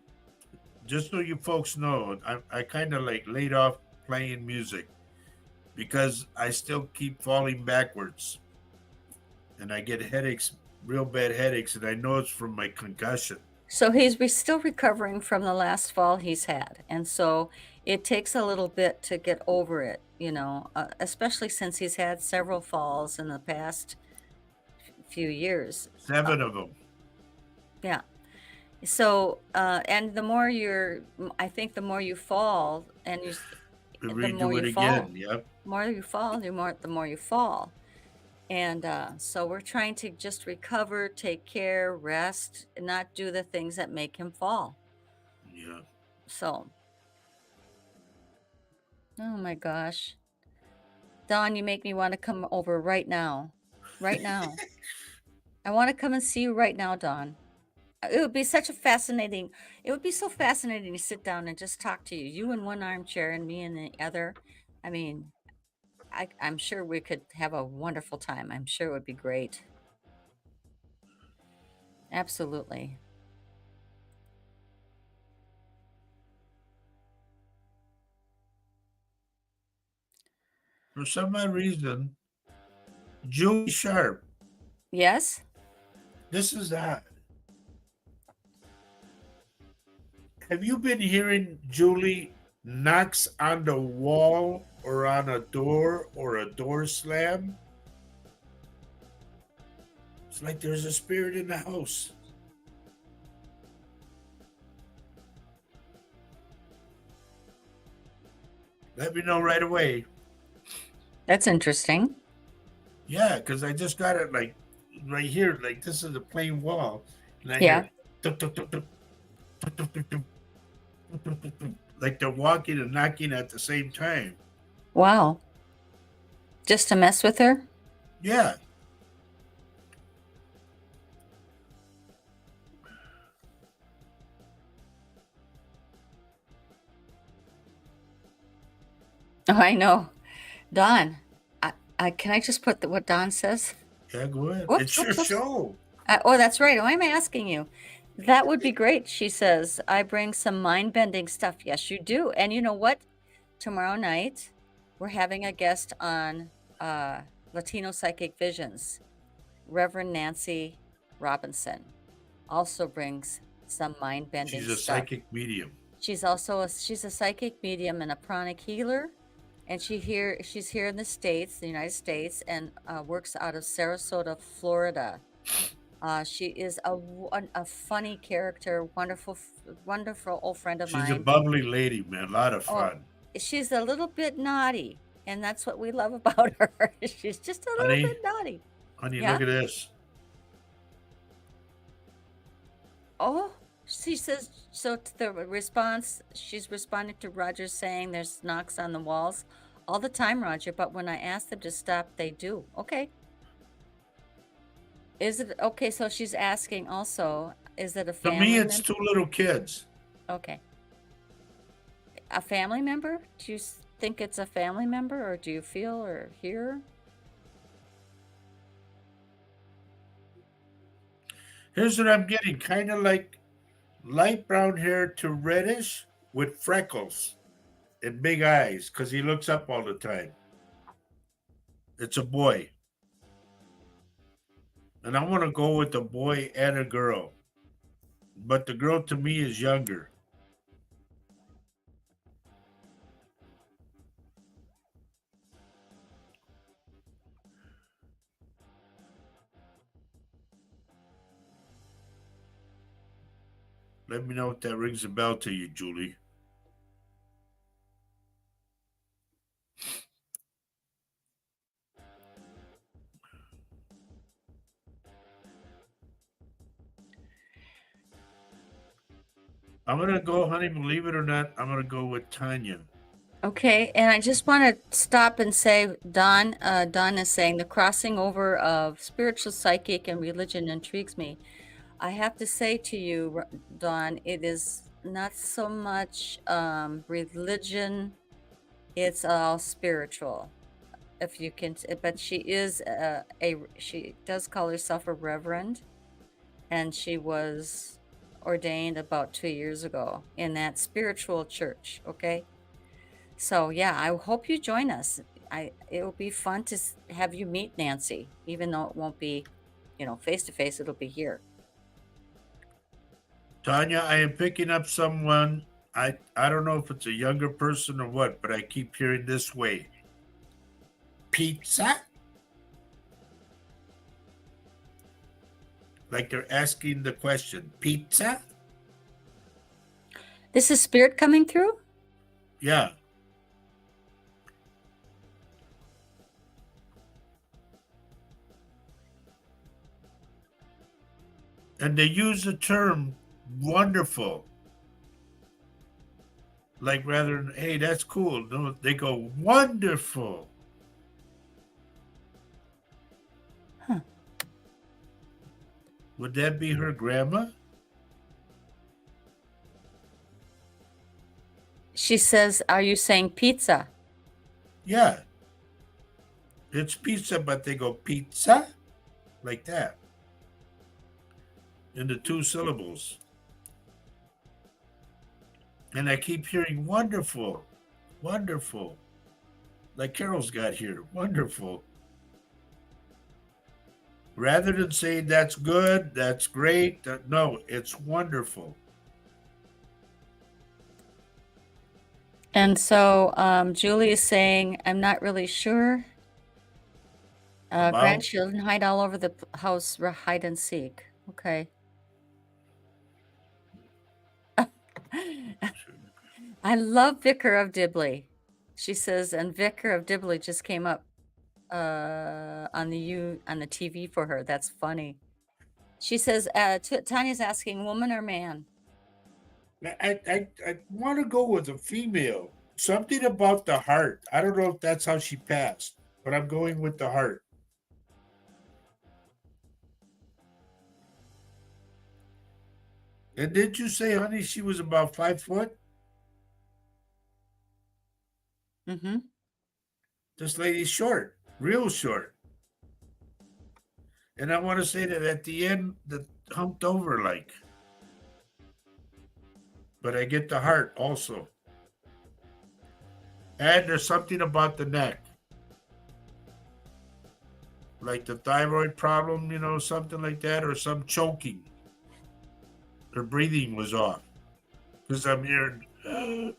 just so you folks know, I kind of like laid off playing music because I still keep falling backwards and I get headaches, real bad headaches, and I know it's from my concussion. So he's still recovering from the last fall he's had. And so it takes a little bit to get over it, especially since he's had several falls in the past few years. 7 of them. Yeah. So, and I think the more you fall and the more you fall, again. Yep. more you fall, the more you fall. And so we're trying to just recover, take care, rest, and not do the things that make him fall. Yeah. So, oh my gosh. Dawn, you make me want to come over right now. Right now. I want to come and see you right now, Dawn. It would be so fascinating to sit down and just talk to you. You in one armchair and me in the other. I mean, I'm sure we could have a wonderful time. I'm sure it would be great. Absolutely. For some odd reason, Julie Sharp. Yes? This is odd. Have you been hearing Julie knocks on the wall or on a door or a door slam? It's like there's a spirit in the house. Let me know right away. That's interesting. Yeah, because I just got it like right here. Like this is a plain wall. And I Yeah. hear tuk, tuk, tuk, tuk, tuk, tuk, tuk, tuk, tuk, tuk, tuk, tuk. Like they're walking and knocking at the same time. Wow. Just to mess with her? Yeah. Oh, I know. Dawn, can I just put what Dawn says? Yeah, go ahead. Whoops, It's your whoops, whoops. show. Oh, that's right. Why am I asking you? That would be great, she says. I bring some mind-bending stuff. Yes, you do. And you know what? Tomorrow night, we're having a guest on Latino Psychic Visions. Reverend Nancy Robinson also brings some mind-bending She's a stuff. psychic medium. She's also she's a psychic medium and a pranic healer, and she's here in the States, the United States, and works out of Sarasota, Florida. She is a funny character, wonderful old friend of She's a mine. bubbly lady, man. A lot of Oh, fun. she's a little bit naughty, and that's what we love about her. She's just a little Honey, bit naughty. honey, Yeah. look at this. Oh, she says, so to the response, she's responding to Roger saying there's knocks on the walls all the time, Roger, but when I ask them to stop, they do. Okay. Is it okay? So she's asking also, is it a To family me, it's member? two little kids. Okay. A family member? Do you think it's a family member, or do you feel or hear? Here's what I'm getting, kind of like light brown hair to reddish with freckles and big eyes because he looks up all the time. It's a boy. And I want to go with a boy and a girl. But the girl to me is younger. Let me know if that rings a bell to you, Julie. I'm going to go, honey, believe it or not, I'm going to go with Tanya. Okay, and I just want to stop and say, Don is saying the crossing over of spiritual, psychic, and religion intrigues me. I have to say to you, Don, it is not so much religion; it's all spiritual. If you can, but she is she does call herself a reverend, and she was ordained about 2 years ago in that spiritual church. Okay. So yeah, I hope you join us. It will be fun to have you meet Nancy, even though it won't be, face to face. It'll be here. Tanya, I am picking up someone. I don't know if it's a younger person or what, but I keep hearing this way. Pizza? Like they're asking the question, pizza? This is spirit coming through? Yeah. And they use the term wonderful. Like rather than, hey, that's cool. No, they go wonderful. Huh. Would that be her grandma? She says, "Are you saying pizza?" Yeah. It's pizza, but they go pizza like that. In the two syllables. And I keep hearing wonderful, wonderful. Like Carol's got here, wonderful. Rather than saying that's good, that's great, no, it's wonderful. And so Julie is saying, "I'm not really sure." About? Grandchildren hide all over the house, hide and seek. Okay. I love Vicar of Dibley. She says, and Vicar of Dibley just came up on the TV for her. That's funny. She says, Tanya's asking, woman or man? I want to go with a female. Something about the heart. I don't know if that's how she passed, but I'm going with the heart. And did you say, honey, she was about 5 foot? Mm-hmm. This lady's short, real short. And I want to say that at the end, the humped over like. But I get the heart also. And there's something about the neck. Like the thyroid problem, something like that, or some choking. Her breathing was off. Because I'm hearing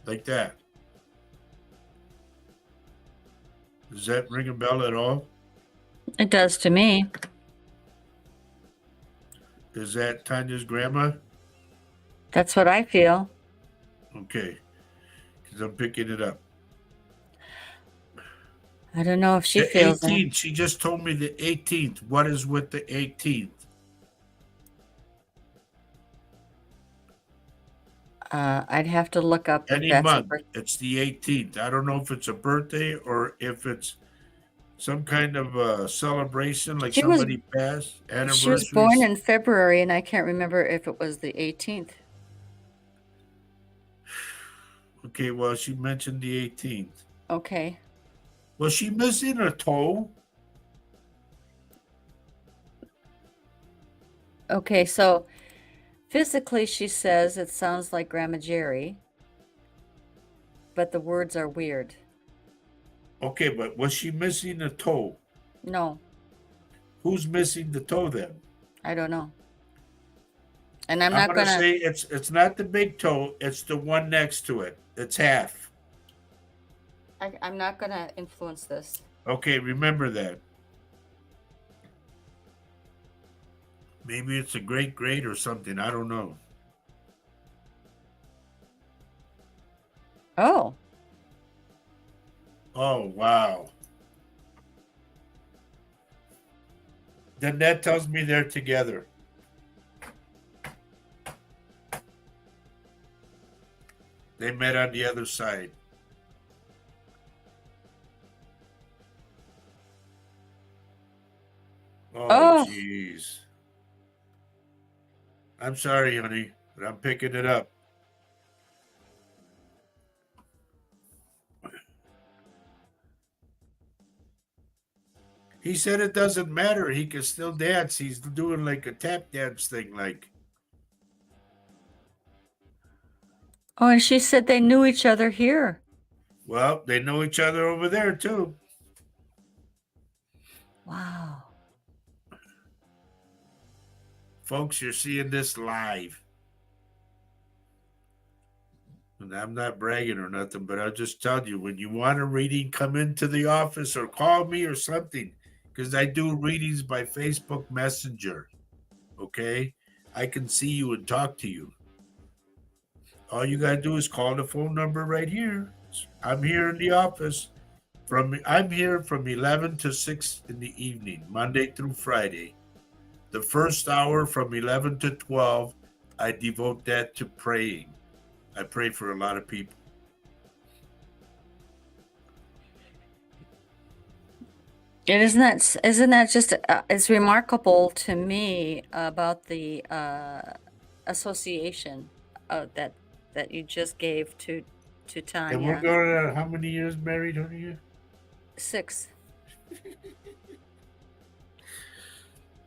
like that. Does that ring a bell at all? It does to me. Is that Tanya's grandma? That's what I feel. Okay. Because I'm picking it up. I don't know if she The feels that. 18th. She just told me the 18th. What is with the 18th? I'd have to look up if Any that's a month. It's the 18th. I don't know if it's a birthday or if it's some kind of a celebration, like She was somebody passed, she was born anniversaries. in February, and I can't remember if it was the 18th. Okay, well, she mentioned the 18th. Okay. Was she missing a toe? Okay, so physically she says it sounds like Grandma Jerry, but the words are weird. Okay, but was she missing a toe? No, Who's missing the toe then? I don't know. And I'm I'm not gonna gonna say it's not the big toe, it's the one next to it. It's half. I'm not gonna influence this. Okay, remember that. Maybe it's a great great or something. I don't know. Oh, Oh wow. Then that tells me they're together. They met on the other side. Oh, oh, jeez. I'm sorry, honey, but I'm picking it up. He said it doesn't matter. He can still dance. He's doing like a tap dance thing, like. oh, and she said they knew each other here. Well, they know each other over there too. Wow. Folks, you're seeing this live. And I'm not bragging or nothing, but I'll just tell you when you want a reading, come into the office or call me or something. Because I do readings by Facebook Messenger. Okay? I can see you and talk to you. All you gotta do is call the phone number right here. I'm here in the office. I'm here from 11 to 6 in the evening, Monday through Friday. The first hour from 11 to 12, I devote that to praying. I pray for a lot of people. It isn't that just it's remarkable to me about the association that you just gave to And we're Tanya. going to how many years married, honey? 6.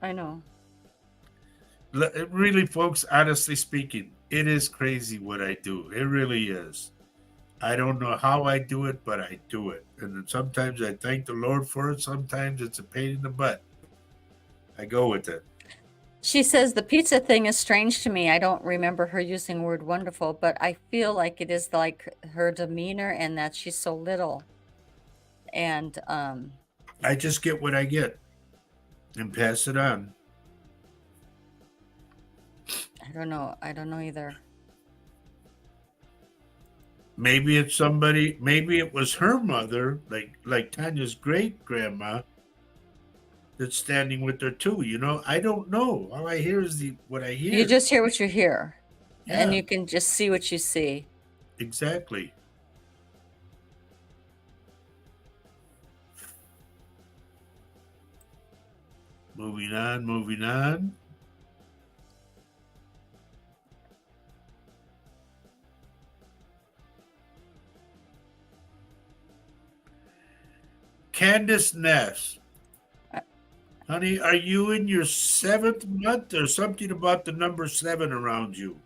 I know. Really, folks, honestly speaking, it is crazy what I do. It really is. I don't know how I do it, but I do it. And then sometimes I thank the Lord for it. Sometimes it's a pain in the butt. I go with it. She says the pizza thing is strange to me. I don't remember her using the word wonderful, but I feel like it is like her demeanor and that she's so little. And I just get what I get and pass it on. I don't know. I don't know either. Maybe it's somebody. Maybe it was her mother, like Tanya's great grandma, that's standing with her too. I don't know. All I hear is what I hear. You just hear what you hear, and Yeah, you can just see what you see. exactly. Moving on, moving on. Candace Ness. Honey, are you in your 7th month or something about the number 7 around you?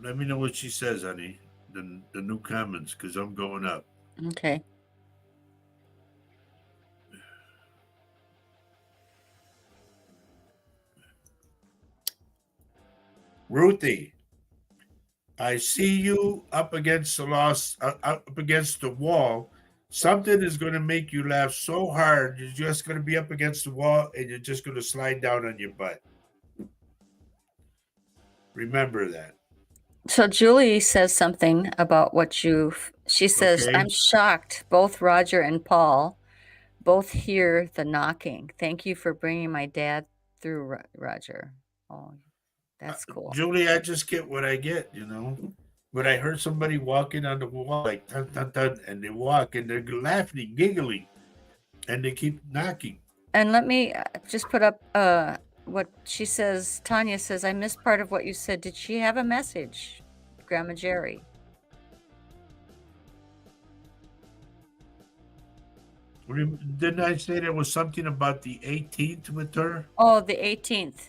Let me know what she says, honey. The new comments, because I'm going up. Okay. Ruthie, I see you up against up against the wall. Something is going to make you laugh so hard. You're just going to be up against the wall and you're just going to slide down on your butt. Remember that. So Julie says something about what she says, Okay. I'm shocked. Both Roger and Paul both hear the knocking. Thank you for bringing my dad through, Roger. Oh, that's cool. Julie, I just get what I get, you know. But I heard somebody walking on the wall like dun, dun, dun, and they walk and they're laughing, giggling, and they keep knocking. And let me just put up what she says. Tanya says, I missed part of what you said. Did she have a message, Grandma Jerry? Didn't I say there was something about the 18th with her? Oh, the 18th.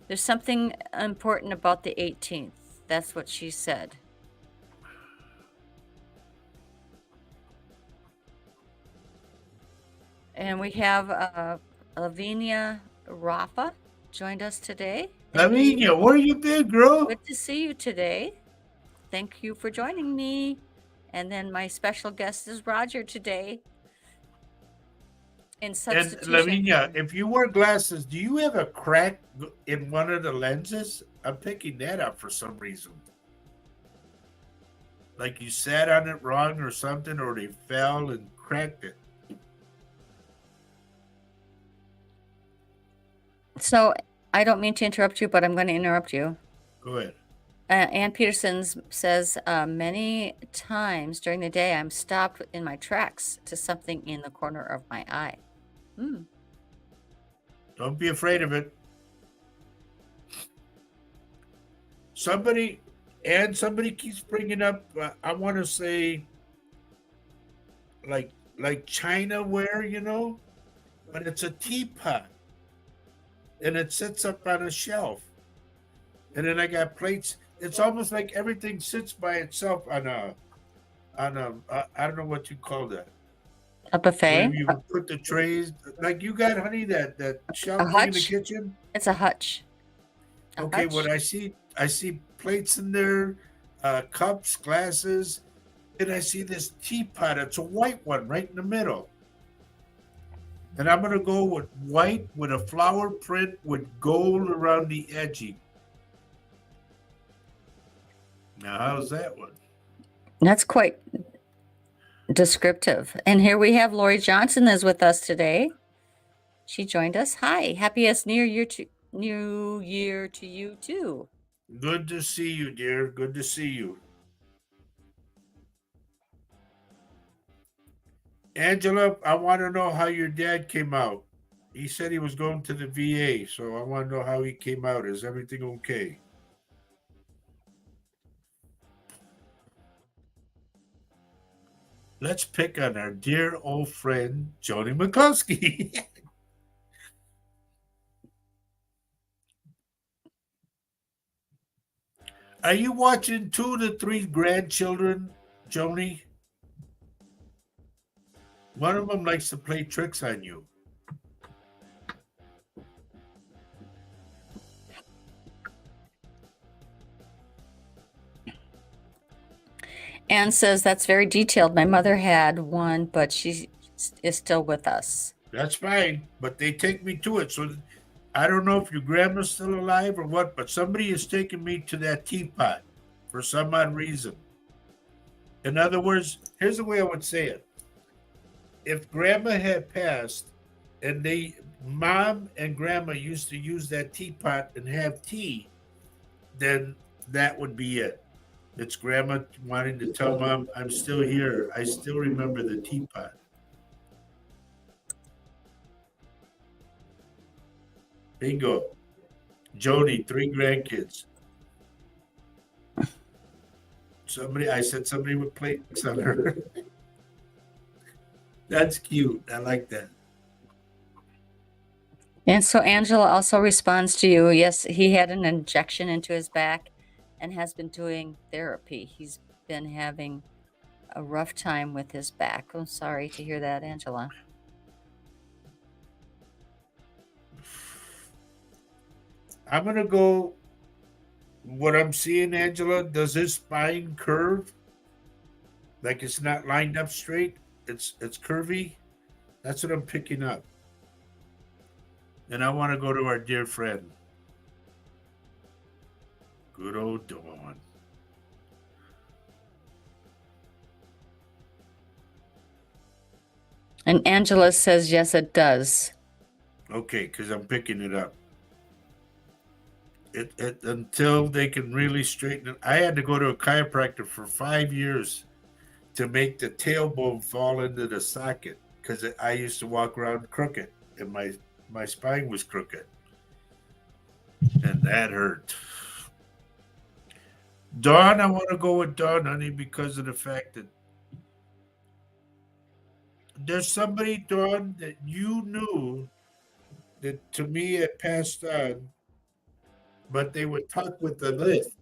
There's something important about the 18th. That's what she said. And we have Lavinia Rafa joined us today. Lavinia, where you been, girl? Good to see you today. Thank you for joining me. And then my special guest is Roger today. In substitution. And Lavinia, if you wear glasses, do you have a crack in one of the lenses? I'm picking that up for some reason. Like you sat on it wrong or something, or they fell and cracked it. So I don't mean to interrupt you, but I'm going to interrupt you. Go ahead. Ann Peterson says, many times during the day, I'm stopped in my tracks to something in the corner of my eye. Don't be afraid of it. Somebody keeps bringing up, I want to say, like China ware, you know, but it's a teapot, and it sits up on a shelf, and then I got plates. It's almost like everything sits by itself on a I don't know what you call that. A buffet? Where you put the trays, like you got, honey, that shelf A thing in the hutch? kitchen. It's a hutch. Okay, what I see plates in there, cups, glasses, and I see this teapot. It's a white one right in the middle. And I'm gonna go with white with a flower print with gold around the edging. Now, how's that one? That's quite descriptive. And here we have Lori Johnson is with us today. She joined us. Hi, happiest New Year to you too. Good to see you, dear. Good to see you. Angela, I want to know how your dad came out. He said he was going to the VA, so I want to know how he came out. Is everything okay? Let's pick on our dear old friend, Joni McCluskey. Are you watching 2 to 3 grandchildren, Joni? One of them likes to play tricks on you. Anne says that's very detailed. My mother had one, but she is still with us. That's fine, but they take me to it. So I don't know if your grandma's still alive or what, but somebody is taking me to that teapot for some odd reason. In other words, here's the way I would say it. If grandma had passed and mom and grandma used to use that teapot and have tea, then that would be it. It's grandma wanting to tell mom, I'm still here. I still remember the teapot. Bingo. Jody, 3 grandkids. I said somebody with plates on her. That's cute. I like that. And so Angela also responds to you. Yes, he had an injection into his back and has been doing therapy. He's been having a rough time with his back. I'm sorry to hear that, Angela. I'm gonna go. What I'm seeing, Angela, does his spine curve? Like it's not lined up straight. It's curvy. That's what I'm picking up. And I want to go to our dear friend, good old Dawn. And Angela says, yes, it does. Okay, because I'm picking it up. It until they can really straighten it. I had to go to a chiropractor for 5 years to make the tailbone fall into the socket because I used to walk around crooked and my spine was crooked, and that hurt. Dawn, I want to go with Dawn, honey, because of the fact that there's somebody, Dawn, that you knew that to me had passed on, but they would talk with the lisp.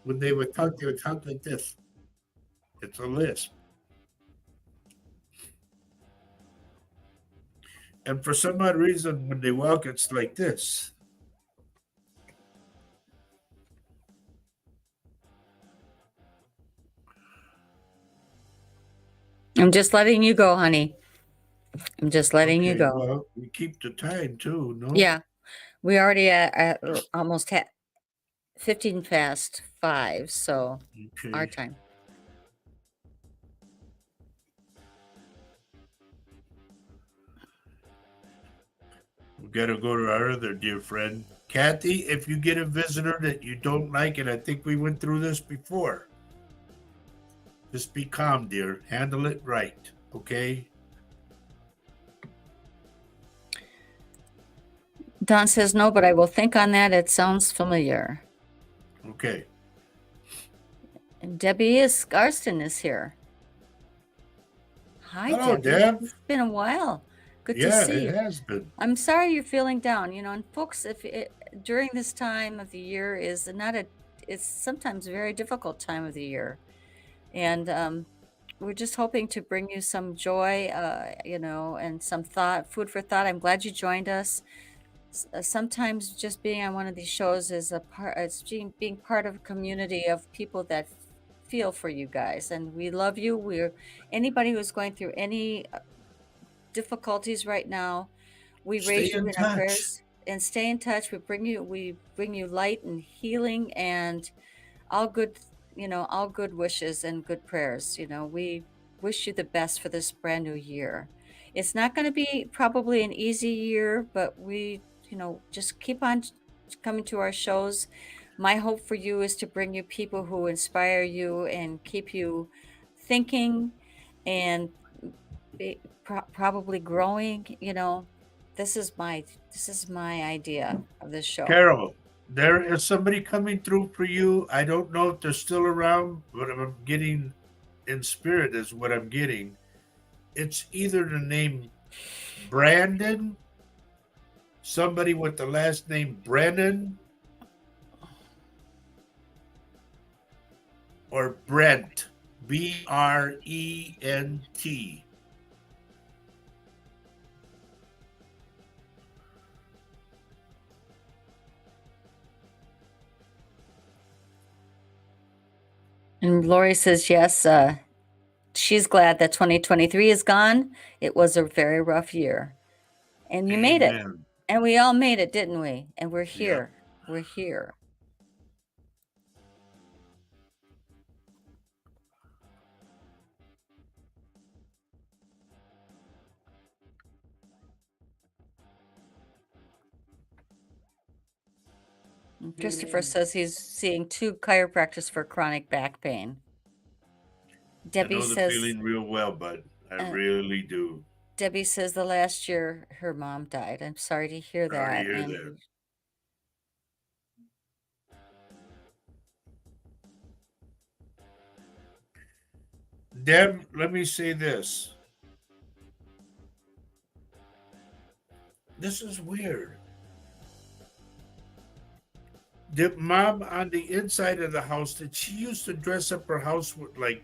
When they would talk like this. It's a lisp. And for some odd reason, when they walk, it's like this. I'm just letting you go, honey. I'm just letting you Okay, go. well, we keep the time too, no? Yeah, we already at almost 15 past 5, so our Okay. time. We got to go to our other dear friend. Kathy, if you get a visitor that you don't like, and I think we went through this before, just be calm, dear. Handle it right, okay? Don says no, but I will think on that. It sounds familiar. Okay. And Debbie Garston is here. Hi, Hello, Debbie. Deb. It's been a while. Good to Yeah, see it you. has been. I'm sorry you're feeling down. And folks, during this time of the year is not a, it's sometimes a very difficult time of the year, and we're just hoping to bring you some joy, and some food for thought. I'm glad you joined us. Sometimes just being on one of these shows is it's being part of a community of people that feel for you guys, and we love you. We're anybody who's going through any difficulties right now, we raise Stay you in in our touch. prayers and stay in touch. We bring you light and healing and all good, all good wishes and good prayers. We wish you the best for this brand new year. It's not going to be probably an easy year, but we, just keep on coming to our shows. My hope for you is to bring you people who inspire you and keep you thinking and probably growing. This is my idea of this show. Carol, there is somebody coming through for you. I don't know if they're still around, but I'm getting in spirit is what I'm getting. It's either the name Brandon, somebody with the last name Brennan, or Brent, Brent. And Lori says yes. She's glad that 2023 is gone. It was a very rough year, and you made it, Amen. and we all made it, didn't we? And we're Yep. here. We're here. Christopher says he's seeing 2 chiropractors for chronic back pain. I Debbie know the says, feeling real well, bud. I uh, really do. Debbie says the last year her mom died. I'm sorry to hear Sorry to that. hear And that. we, Deb, let me say this. This is weird. The mom on the inside of the house, that she used to dress up her house with, like,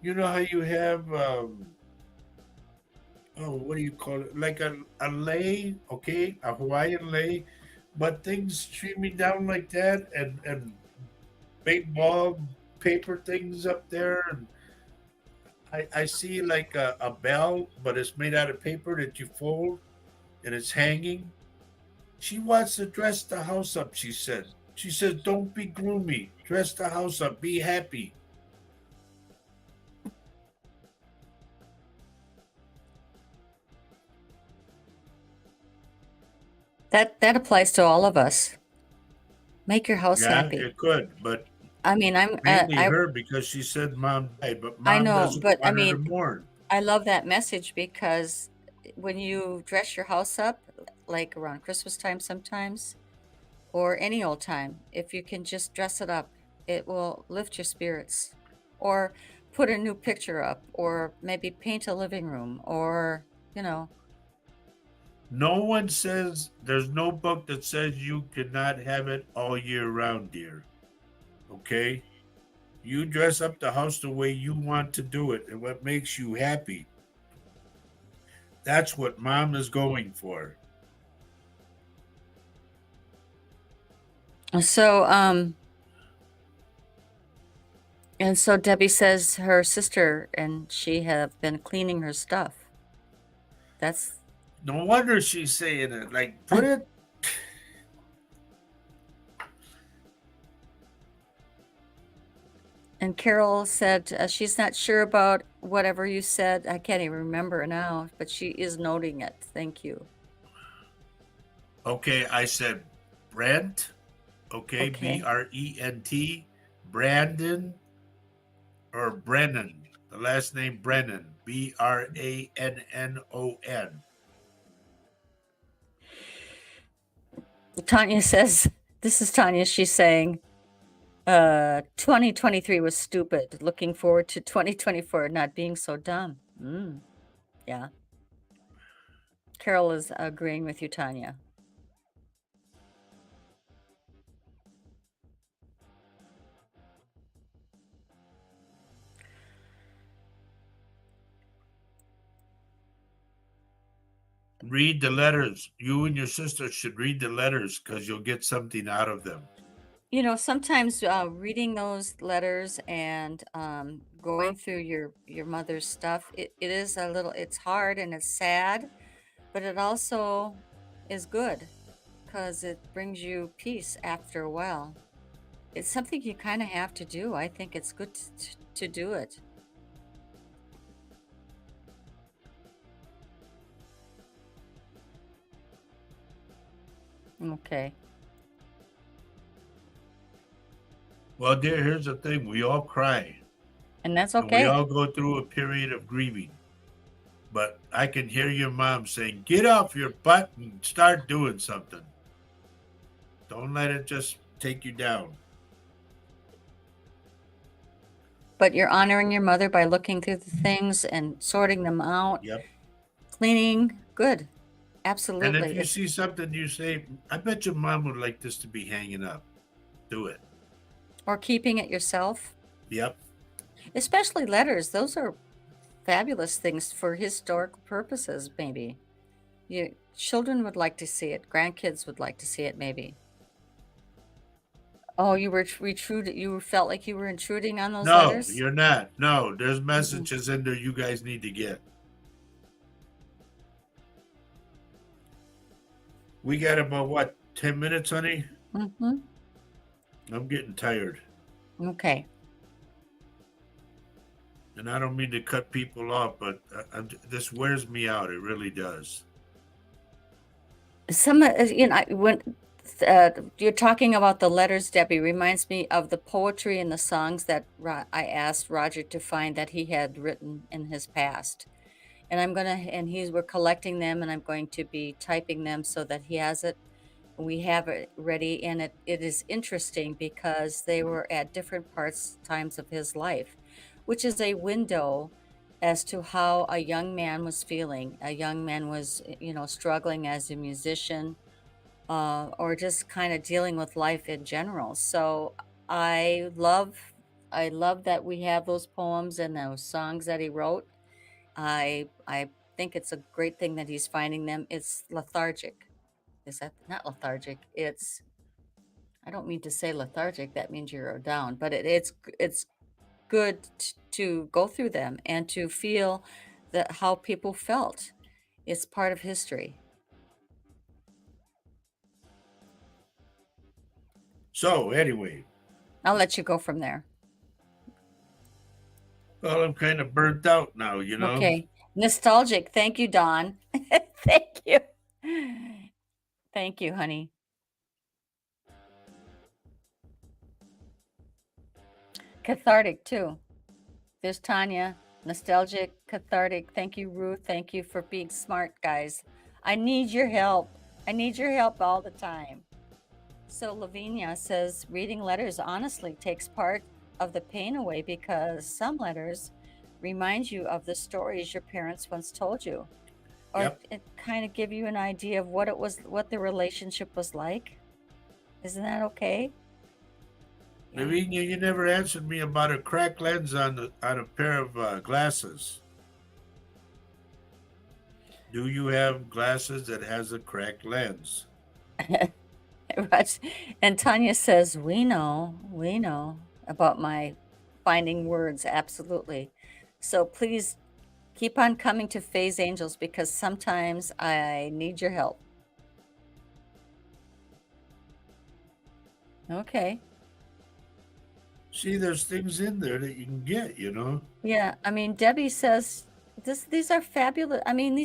you know how you have oh, what do you call it, like a lei, okay, a Hawaiian lei, but things streaming down like that, and big ball paper things up there, and I see like a bell, but it's made out of paper that you fold, and it's hanging. She wants to dress the house up, she said. She says, don't be gloomy. Dress the house up. Be happy. That applies to all of us. Make your house Yeah, happy. it could, but I mean, mainly her because she said mom died, but I mom know, doesn't but I want her to mean, mourn. I love that message because when you dress your house up, like around Christmas time sometimes, or any old time, if you can just dress it up, it will lift your spirits. Or put a new picture up, or maybe paint a living room, or, you know, No one says, there's no book that says you cannot have it all year round, dear. Okay? You dress up the house the way you want to do it and what makes you happy. That's what mom is going for. so, and so Debbie says her sister and she have been cleaning her stuff. That's No wonder she's saying it. Like, put it. And Carol said she's not sure about whatever you said. I can't even remember now, but she is noting it. Thank you. Okay, I said Brent. Okay, Okay. Brent. Brandon or Brennan. The last name Brennan. Brannon. Tanya says, this is Tanya. She's saying, 2023 was stupid. Looking forward to 2024 not being so dumb. Yeah. Carol is agreeing with you, Tanya. Read the letters. You and your sister should read the letters because you'll get something out of them. You know, sometimes reading those letters and going through your mother's stuff, it is a little, it's hard and it's sad, but it also is good because it brings you peace after a while. It's something you kind of have to do. I think it's good to do it. Okay. Well, dear, here's the thing. We all cry And that's and we okay. all go through a period of grieving. But I can hear your mom saying, get off your butt and start doing something. Don't let it just take you down. But you're honoring your mother by looking through the things and sorting them out, Yep. cleaning. Good. And if Absolutely. you It's see something, you say, I bet your mom would like this to be hanging up. Do it. or keeping it yourself. Yep. Especially letters. Those are fabulous things for historical purposes, maybe. Children would like to see it. Grandkids would like to see it, maybe. Oh, you were you felt like you were intruding on those No, letters? you're not. No, there's Mm-mm. messages in there you guys need to get. We got about what, 10 minutes, honey? Mm-hmm. I'm getting tired. Okay. And I don't mean to cut people off, but this wears me out. It really does. Some, when you're talking about the letters, Debbie, reminds me of the poetry and the songs that I asked Roger to find that he had written in his past. And we're collecting them and I'm going to be typing them so that he has it. We have it ready. And it is interesting because they were at different times of his life. which is a window as to how a young man was feeling. A young man was, struggling as a musician, or just kind of dealing with life in general. So I love, I love that we have those poems and those songs that he wrote. I think it's a great thing that he's finding them. It's lethargic. Is that not lethargic? It's, I don't mean to say lethargic. That means you're down, but it's good to go through them and to feel that how people felt. It's part of history. So anyway, I'll let you go from there. well, I'm kind of burnt out now, you know. Okay. Nostalgic. Thank you, Dawn. Thank you. Thank you, honey. Cathartic too. There's Tanya. Nostalgic, cathartic. Thank you, Ruth. Thank you for being smart, guys. I need your help. I need your help all the time. So Lavinia says reading letters honestly takes part of the pain away because some letters remind you of the stories your parents once told you, or Yep. it kind of give you an idea of what it was, what the relationship was like. Isn't that okay? Yeah. Lavinia, you never answered me about a cracked lens on a pair of glasses. Do you have glasses that has a cracked lens? And Tanya says, we know about my finding words. Absolutely. So please keep on coming to Faye's Angels because sometimes I need your help. Okay. See, there's things in there that you can get, you know. Yeah. I mean, Debbie says these are fabulous. I mean,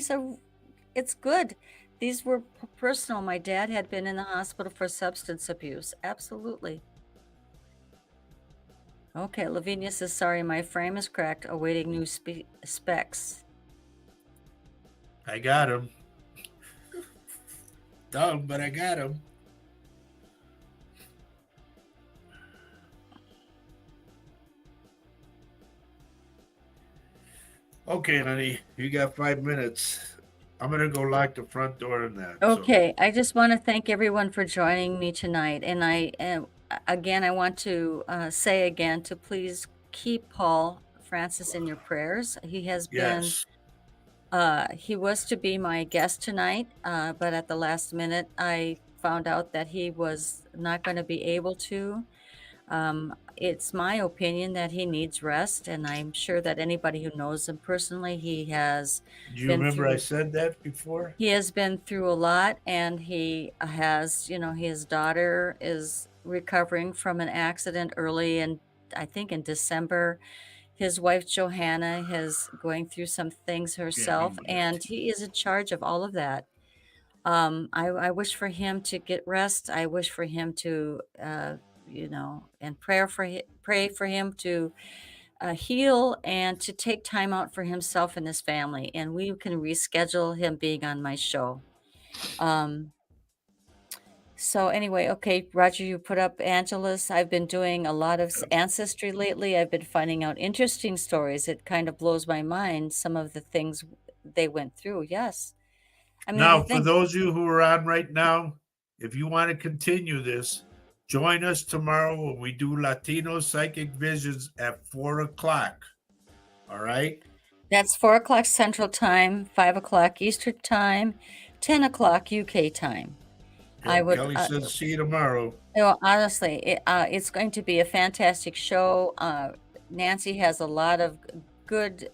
it's good. These were personal. My dad had been in the hospital for substance abuse. Absolutely. Okay, Lavinia says, sorry, my frame is cracked, awaiting new specs. I got him. Dumb, but I got him. Okay, honey, you got 5 minutes. I'm gonna go lock the front door and that. Okay, I just want to thank everyone for joining me tonight. And again, I want to say again to please keep Paul Francis in your prayers. He has been, Yes. he was to be my guest tonight, but at the last minute, I found out that he was not going to be able to. It's my opinion that he needs rest, and I'm sure that anybody who knows him personally, he has Do you been remember I through said that before? he has been through a lot, and he has, his daughter is recovering from an accident early, and I think in December. His wife Johanna is going through some things Can't be herself, wet. and he is in charge of all of that. I wish for him to get rest. I wish for him to, and pray for him to heal and to take time out for himself and his family. And we can reschedule him being on my show. Um, so anyway, okay, Roger, you put up Angelus. I've been doing a lot of ancestry lately. I've been finding out interesting stories. It kind of blows my mind, some of the things they went through. Yes. I mean, if you Now, for think those of you who are on right now, if you want to continue this, join us tomorrow when we do Latino Psychic Visions at 4 o'clock. All right? that's 4 o'clock Central Time, 5 o'clock Eastern Time, 10 o'clock UK time. I would, Kelly says, see you tomorrow. honestly, it's going to be a fantastic show. Nancy has a lot of good,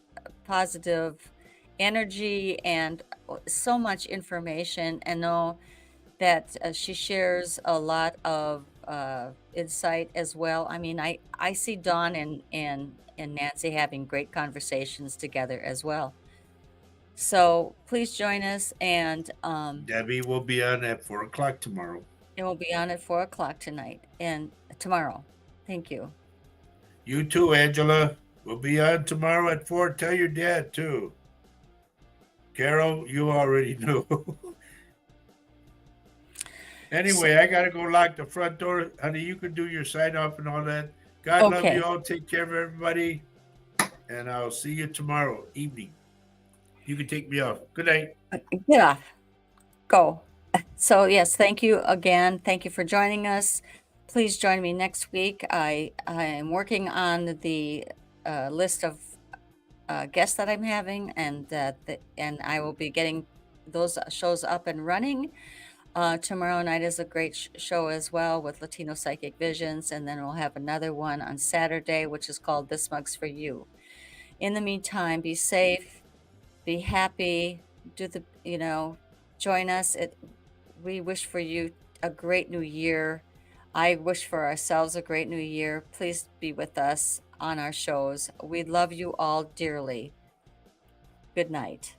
positive energy and so much information, and know that she shares a lot of insight as well. I mean, I see Dawn and Nancy having great conversations together as well. So please join us, and Debbie will be on at 4 o'clock tomorrow. it will be on at 4 o'clock tonight and tomorrow. Thank you. You too, Angela. We'll be on tomorrow at 4. Tell your dad, too. Carol, you already know. Anyway, I got to go lock the front door. Honey, you can do your sign off and all that. God love Okay. you all. Take care of everybody. and I'll see you tomorrow evening. You can take me off. Good night. Get off. Go. So, yes, thank you again. Thank you for joining us. Please join me next week. I am working on the list of guests that I'm having, and and I will be getting those shows up and running. Tomorrow night is a great show as well with Latino Psychic Visions, and then we'll have another one on Saturday, which is called This Mug's for You. In the meantime, be safe, be happy, join us. We wish for you a great new year. I wish for ourselves a great new year. Please be with us on our shows. We love you all dearly. Good night.